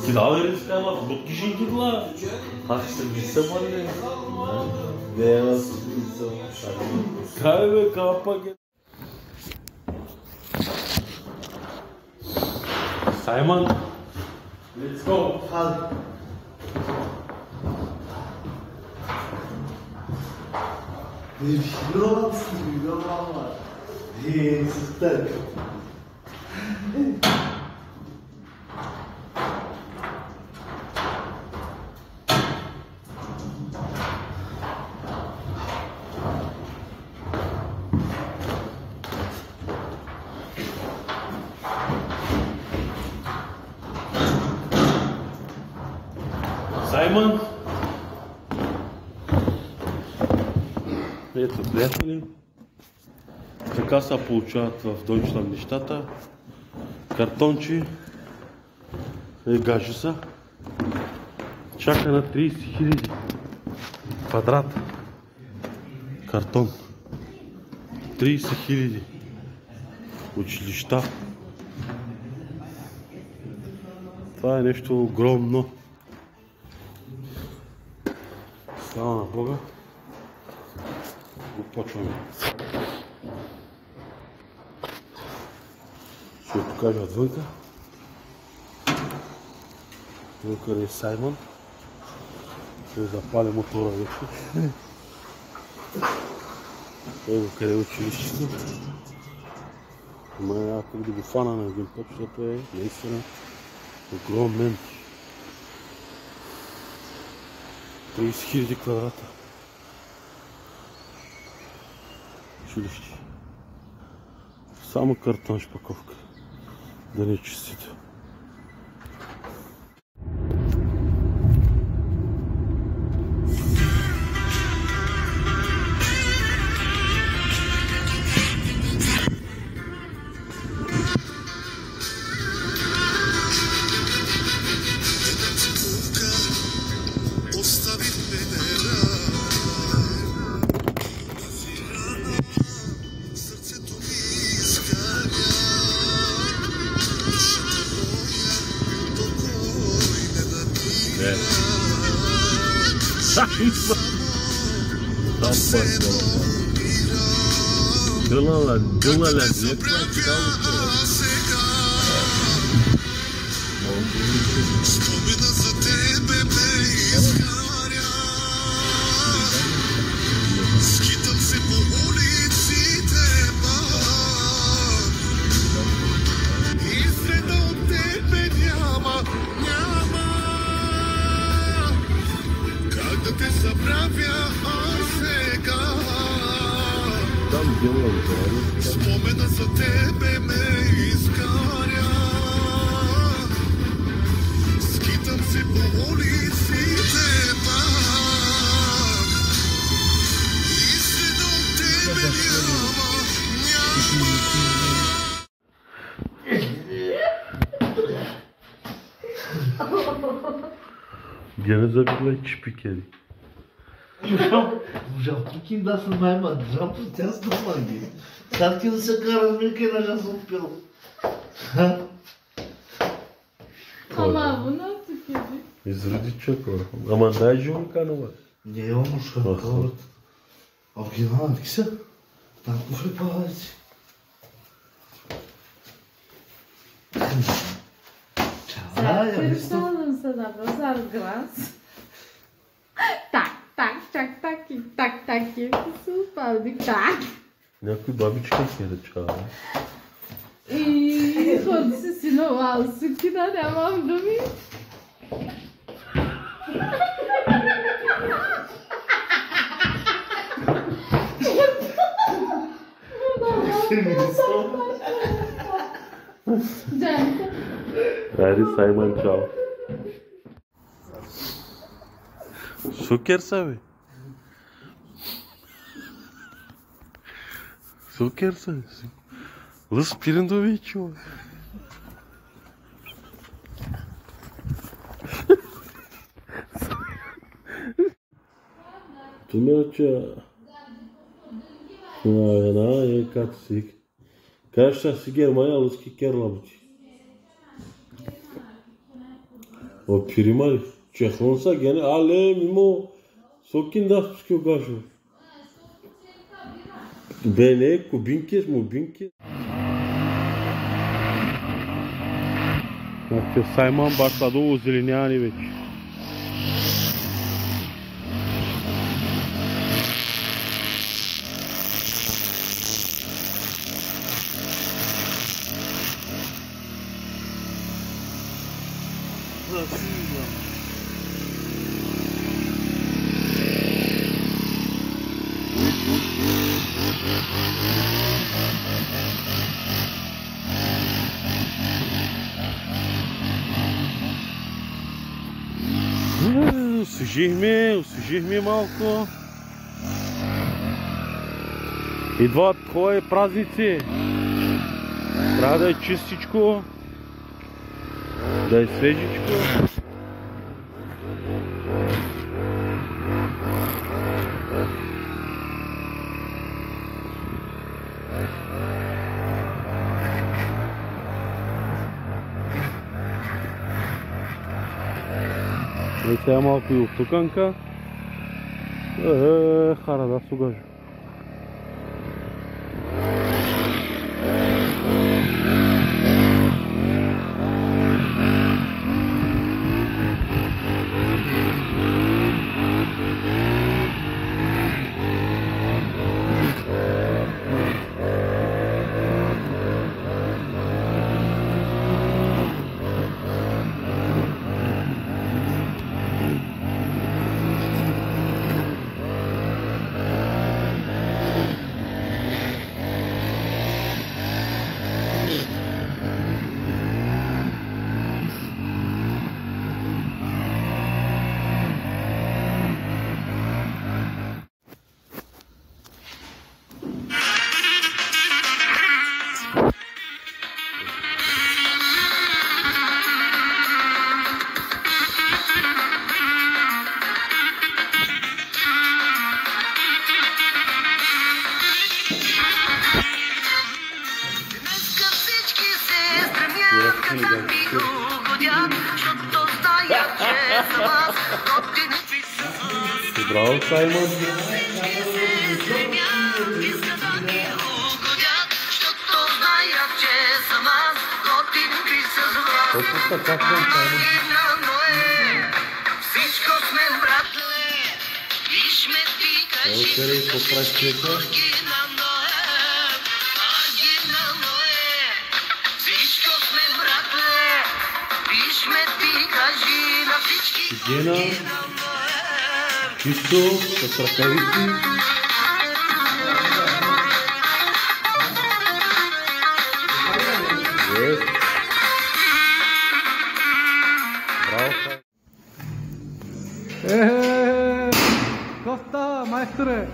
kita alırız karla bu kişi gitla haksız gitse var ne beyaz kahve kapak Simon, let's go. Hadi. Var. Sıktık. Simon. Ето, приятели, така се получават в Deutschland нещата. Картончи и гажи са. Чака на 30 000 квадрата. Картон. 30 000 училища. Това е нещо огромно. Слава на Бога. Го почваме. Ще ви покажа отвънка. Вънка е Саймон. Ще запаля мотора вече. Ето къде е училището. Ама няма как да го фана на един път, защото е наистина огромен. 30 000 квадрата. Училище. Само картон шпаковка. Да не е чистите. Gılalan, Скитам се по улиците пак и следа от тебе няма как да те забравя сега. Спомена за тебе ме изгаря. Скитам се по улиците пак и следа от тебе няма. Gene zabirle çipikeri. Жълтики да съм найма, жълто тя става ги. Садки да се кара милки на жа съм пил. Ама bu nasıl kedi? İzridi çok var. Ama daha jön kanı var. Не olmuş kalır. Avgina fikse. Tam kufri pahacı. Представям се да базар глас. Так, так, чак, так и так, так и супер, так. Някой бабичка си ръчава. И ходи се си на лалсуки, да нямам думи. Джанка. Hadi Simon çal. Şoker sabe. Şoker sabe. Lız pirindoviço. Primeiro na katsik. Kaşta si Germanya alıski kerlabuti. O primal Çehlonsa gene ale mimo sokin da pskio gajo. Bene kubinkes mu binkes. Значи Саймон başladı o ziliniani već. Освежихме малко. Идват твои празници. Трябва да е чистичко, да е свежичко. И сега малко и обтуканка. Хара да сугажу. Браво, Саймон! Колко как съм, Саймон? Evo kere i popraćujete. Higijena, čisto, sa rъкавици. Браво. Коста, майсторе!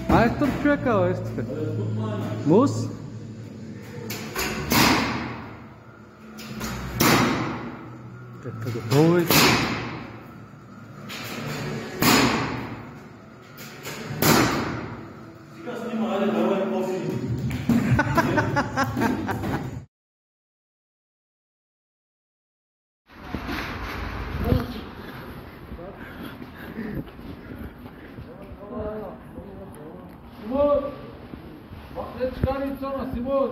Майстор човека, este. Mus? Така готово е. Сега снима, айде, давай по-филм. Симон! Бахне чкани цона, Симон!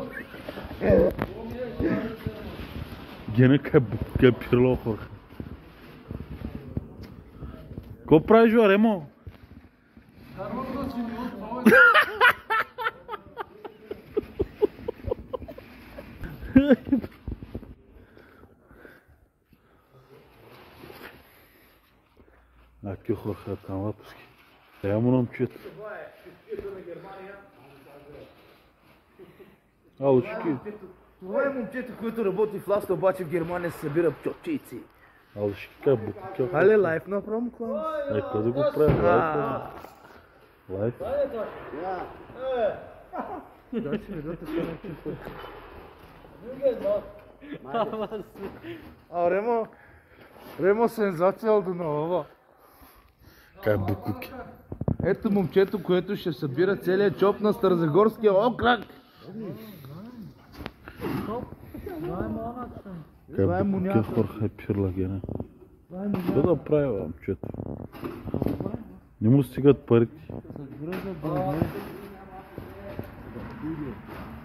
Gene pirlo Jorge. Ko praviš, Remo? Aqui o Jorge está lá, porque é um nome chito. Ah, o chiquito. Това е момчето, който работи в Ласта, обаче в Германия се събира пчелчици. Алшика, букикел. Але лайф на From Class. Нека да го правим. Лайф. Да, че не дадете сега чувството. Ремо сензация до нова. Кай букуки. Ето момчето, което ще събира целият чоп на Старозагорския окръг. Кай букуки хорха е пирлагене. Какво да прави, момчето? Не му стигат парите.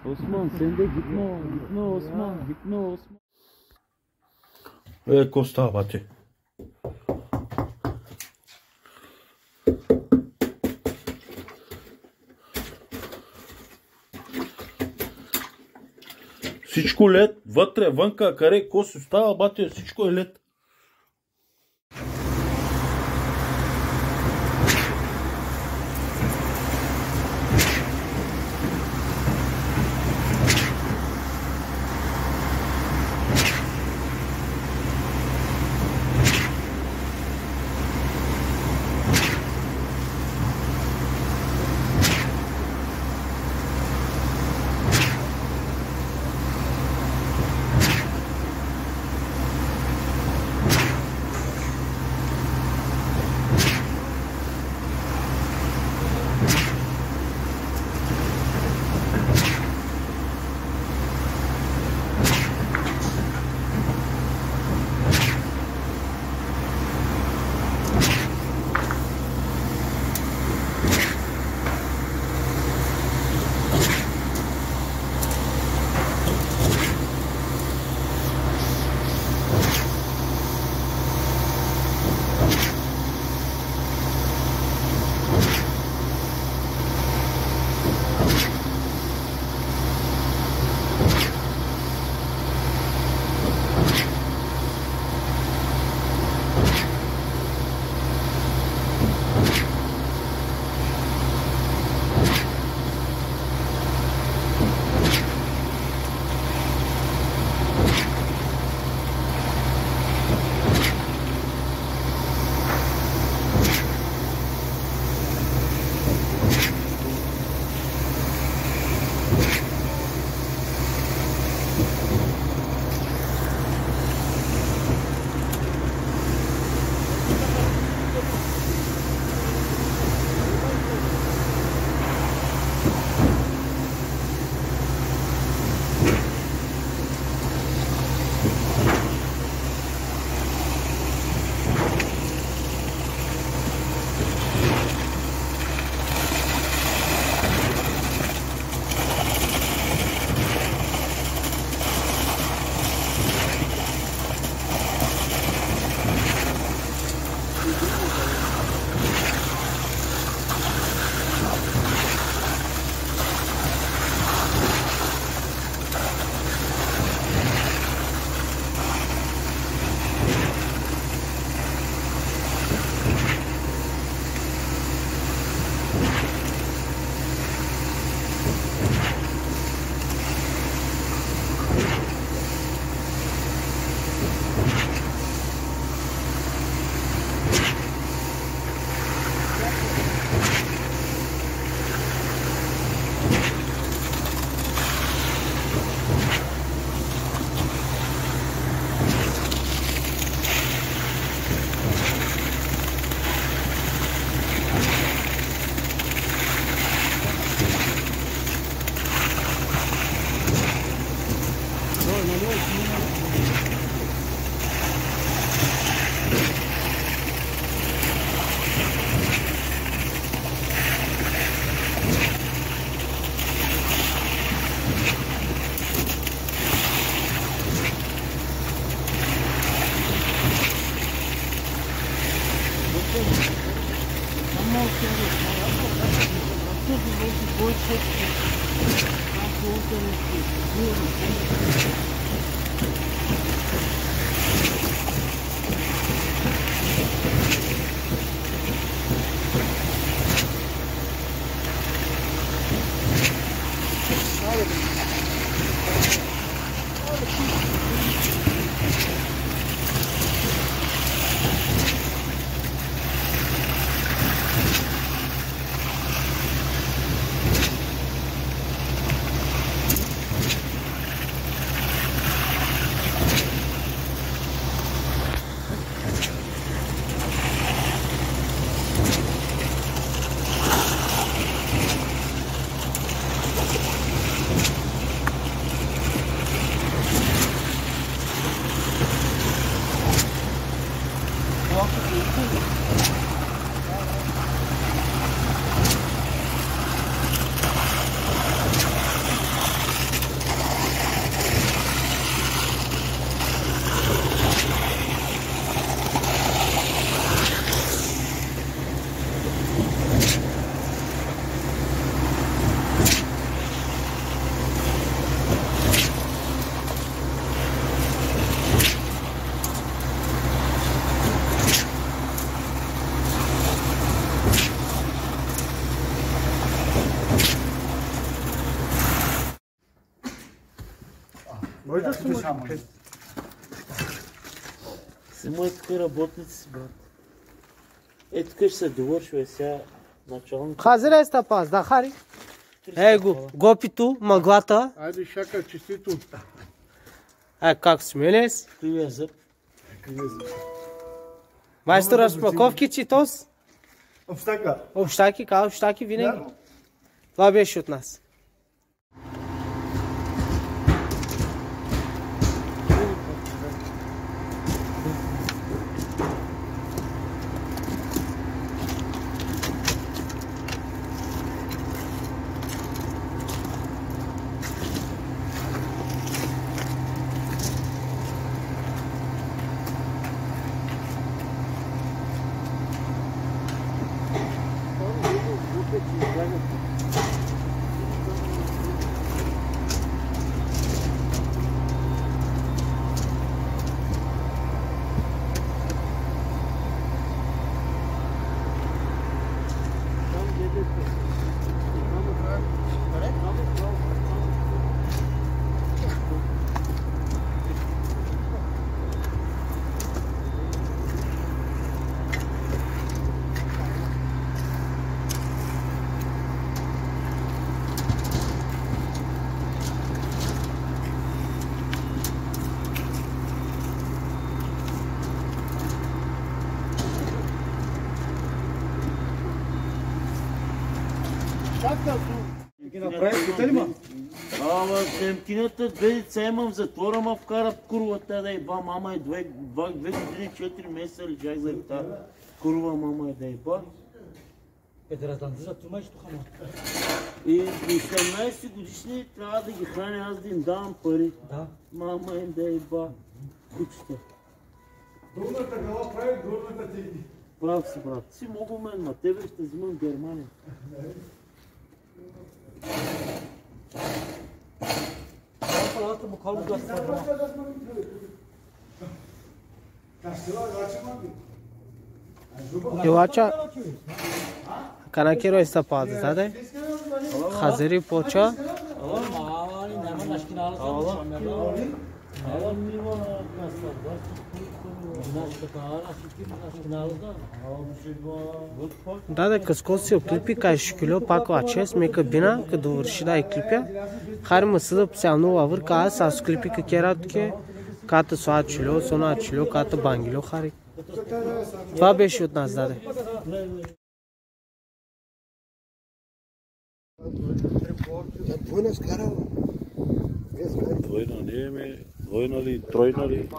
Осман, сенде гитно, Осман, гитно, Осман. Ко става, бате? Всичко лед, вътре, вънка, каре, ко си остава, бате, всичко е лед. Може да си мъж. Си моите работници, брат. Е, тук ще се довършва сега началник. Хазир е стапаз, да хари. Его, гопито, мъглата. Айде шака, честито. Как сменес? Кривия зъб. Майстор разпаковки, читос? Общака. Общаки, общаки винаги. Това беше от нас. Ги направи хотели, Ама темкинята, две деца имам в затвора, ма вкарат курвата да еба, мама е 2 години, 4 месеца лежах за тази курва, мама е да еба. Да разландза, tu mai știu hama. И до 18 годишни трябва да ги храня, аз да им давам пари. Да. Мама е да еба. Кучета. Долната глава прави, горната ти. Прав си, брат. Си мога мен, ма тебе ще взимам в Германия. Палата му колко да става. Ивача, канакеро стапаз, да? Хазири поча. Да, къско си оклипи, кай шкило, пак лаче, смека бина, като върши да и клипя. Хари ма съда псялно лавър, kaa с клипи какера туке, ката суа чило, сона чило, ката бангило, хари. Това беше от нас, даде. Двойна не ме, двойна ли, тройна ли?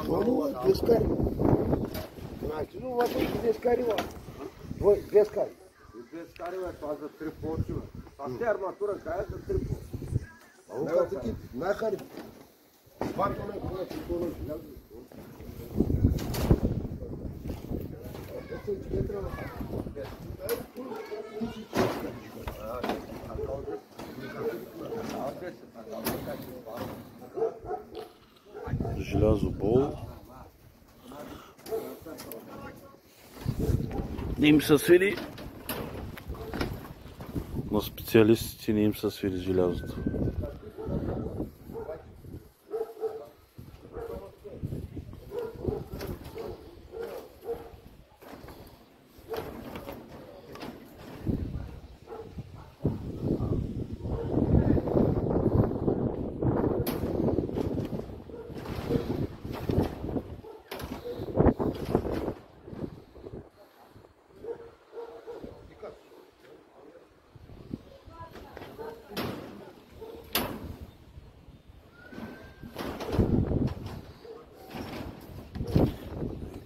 Желязобол. Не им се свири. На специалистите не им се свири желязото.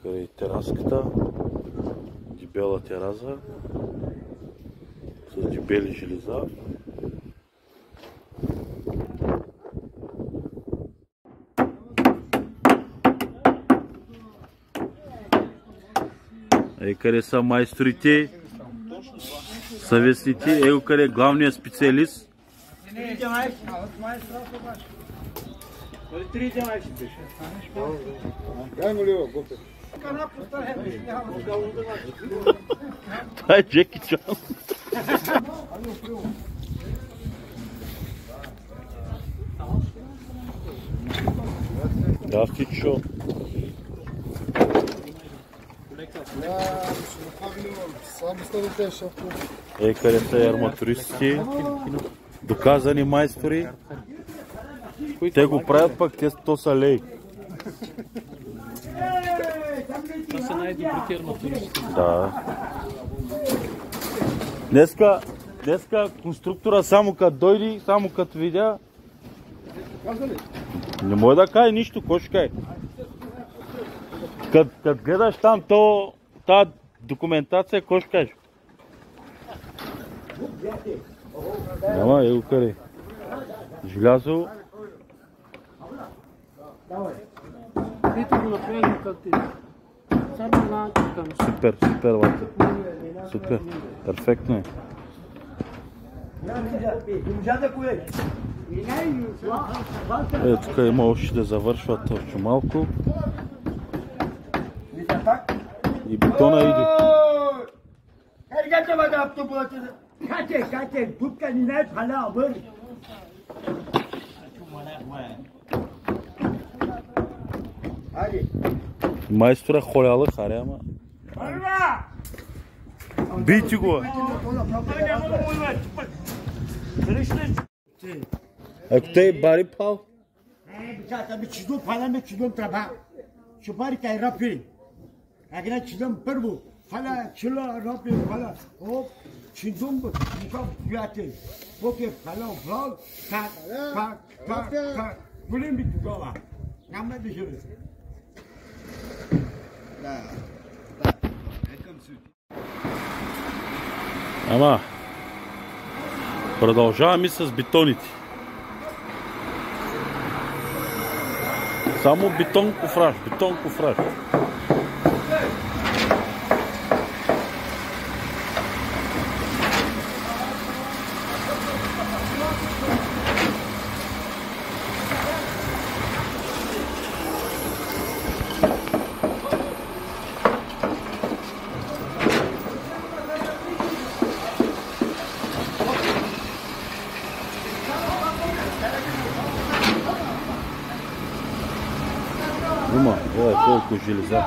И тераската, дебела тераса с дебели железа. Ей къде са майсторите, съвестните, ей къде е главният специалист. Това е Джеки Чан. Да, всичко. Къде са арматуристи, доказани майстори. Те го правят пък, то са лей. Това са най-добрите арматуристи. Да. Днеска конструктора само като дойде, само като видя, не може да каже нищо, кой ще каже? Като гледаш там тази документация, кой ще каже? Няма, го къде. Желязо. Ето го направим как ти. Само на Супер, Ваце. Супер, перфектно е. Тук има още да завършват още малко. И бетона иде. Майстора холяла харе, ама. Бийте го! Ако те бари пал? Чудом паламе, чудом трябва. Шупари кай рапи. Агна чудом първо. Фала, чила, рапи, фала. Оп, чудом бо, никак бияте. Оке, фала, фала, так. Голем би тогава. Няма да жили. Ама, продължаваме с бетоните. Само бетон кофраж. Има, колко железа.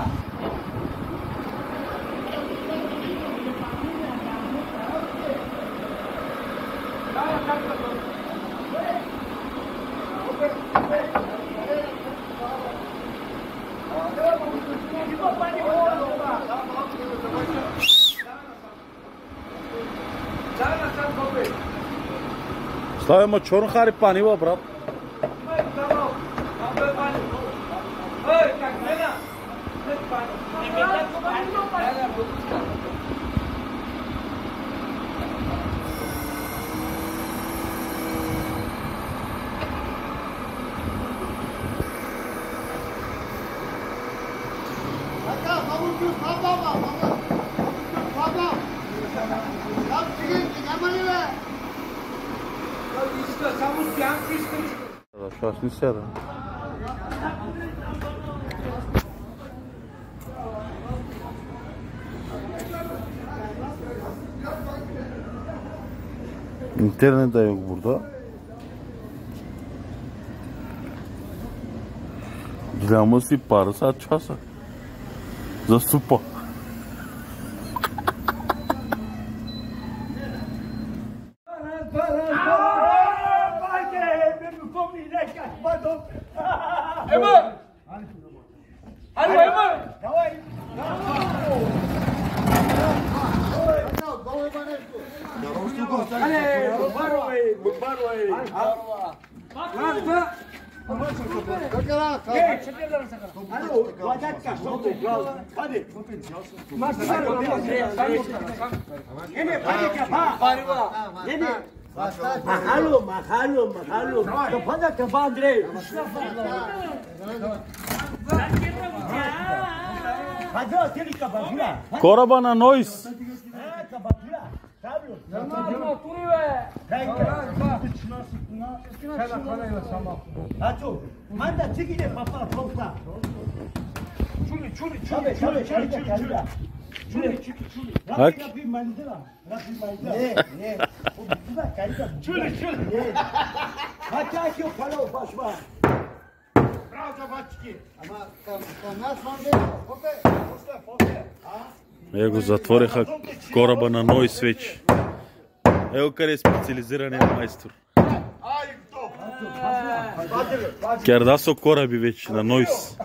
Ставяме черно хари панива, брат. Аз не седа. Интернет да yok burada. Gidiyoruz bir parası açarsa. За супа. Кораба на Нойс. Ама към нас вам после. Его затвориха кораба на Нойс вече. Ево къде е специализирания майстор. Керда со кораби вече на Нойс.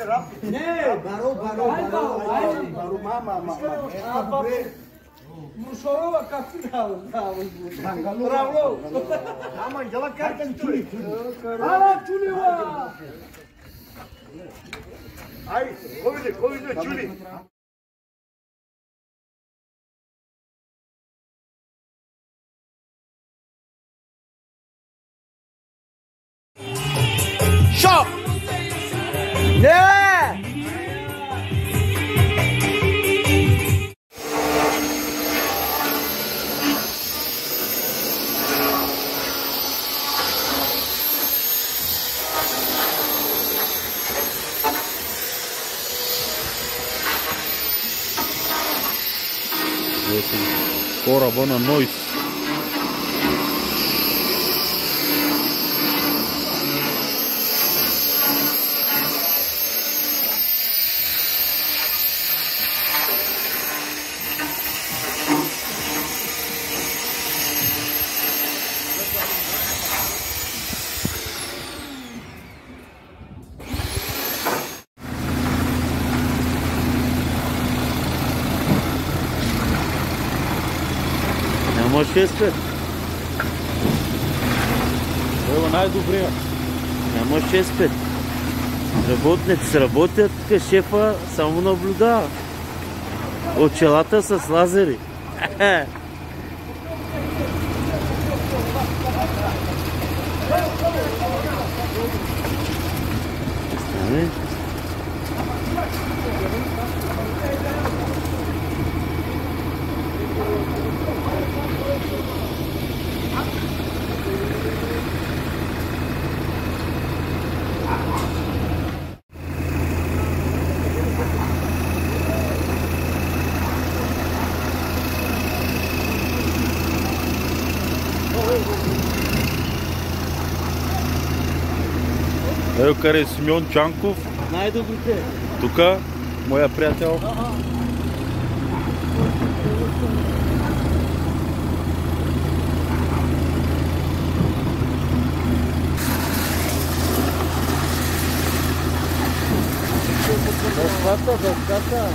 Rapi. Ne, baro mama. Muşorova kapitalo. Bravo. Ama yalak karkan çuli. Ara çuli va. Ay, koydu çuli. Şap. Ne? Кораба на Нойс. Няма 6-5. Ево най-добрия. Няма 6-5. Работници работят, шефа само наблюдава. Очелата с лазери. Стане. Ево къде е Симеон Чанков. Най-добрите. Тука, моя приятел. Дъската.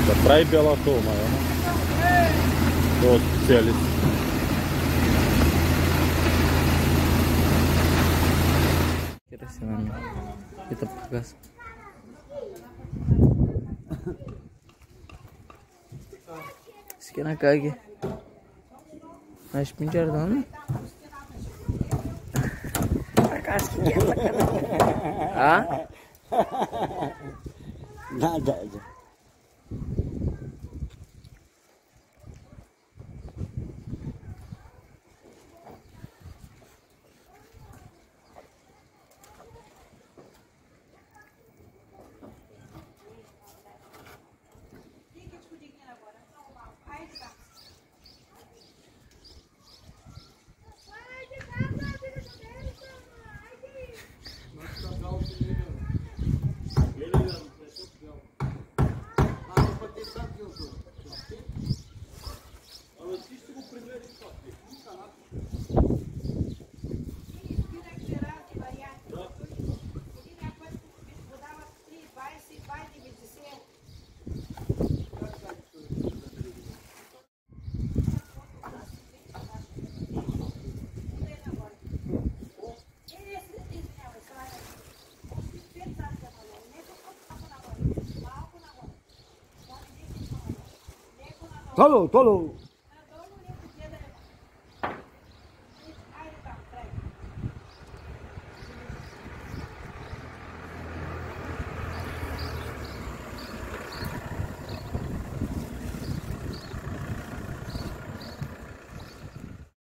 Да прави бяла тома, това е специалист. Интересно, это погас. Скина каги. Наш пинчер дан. А? Да. Толо.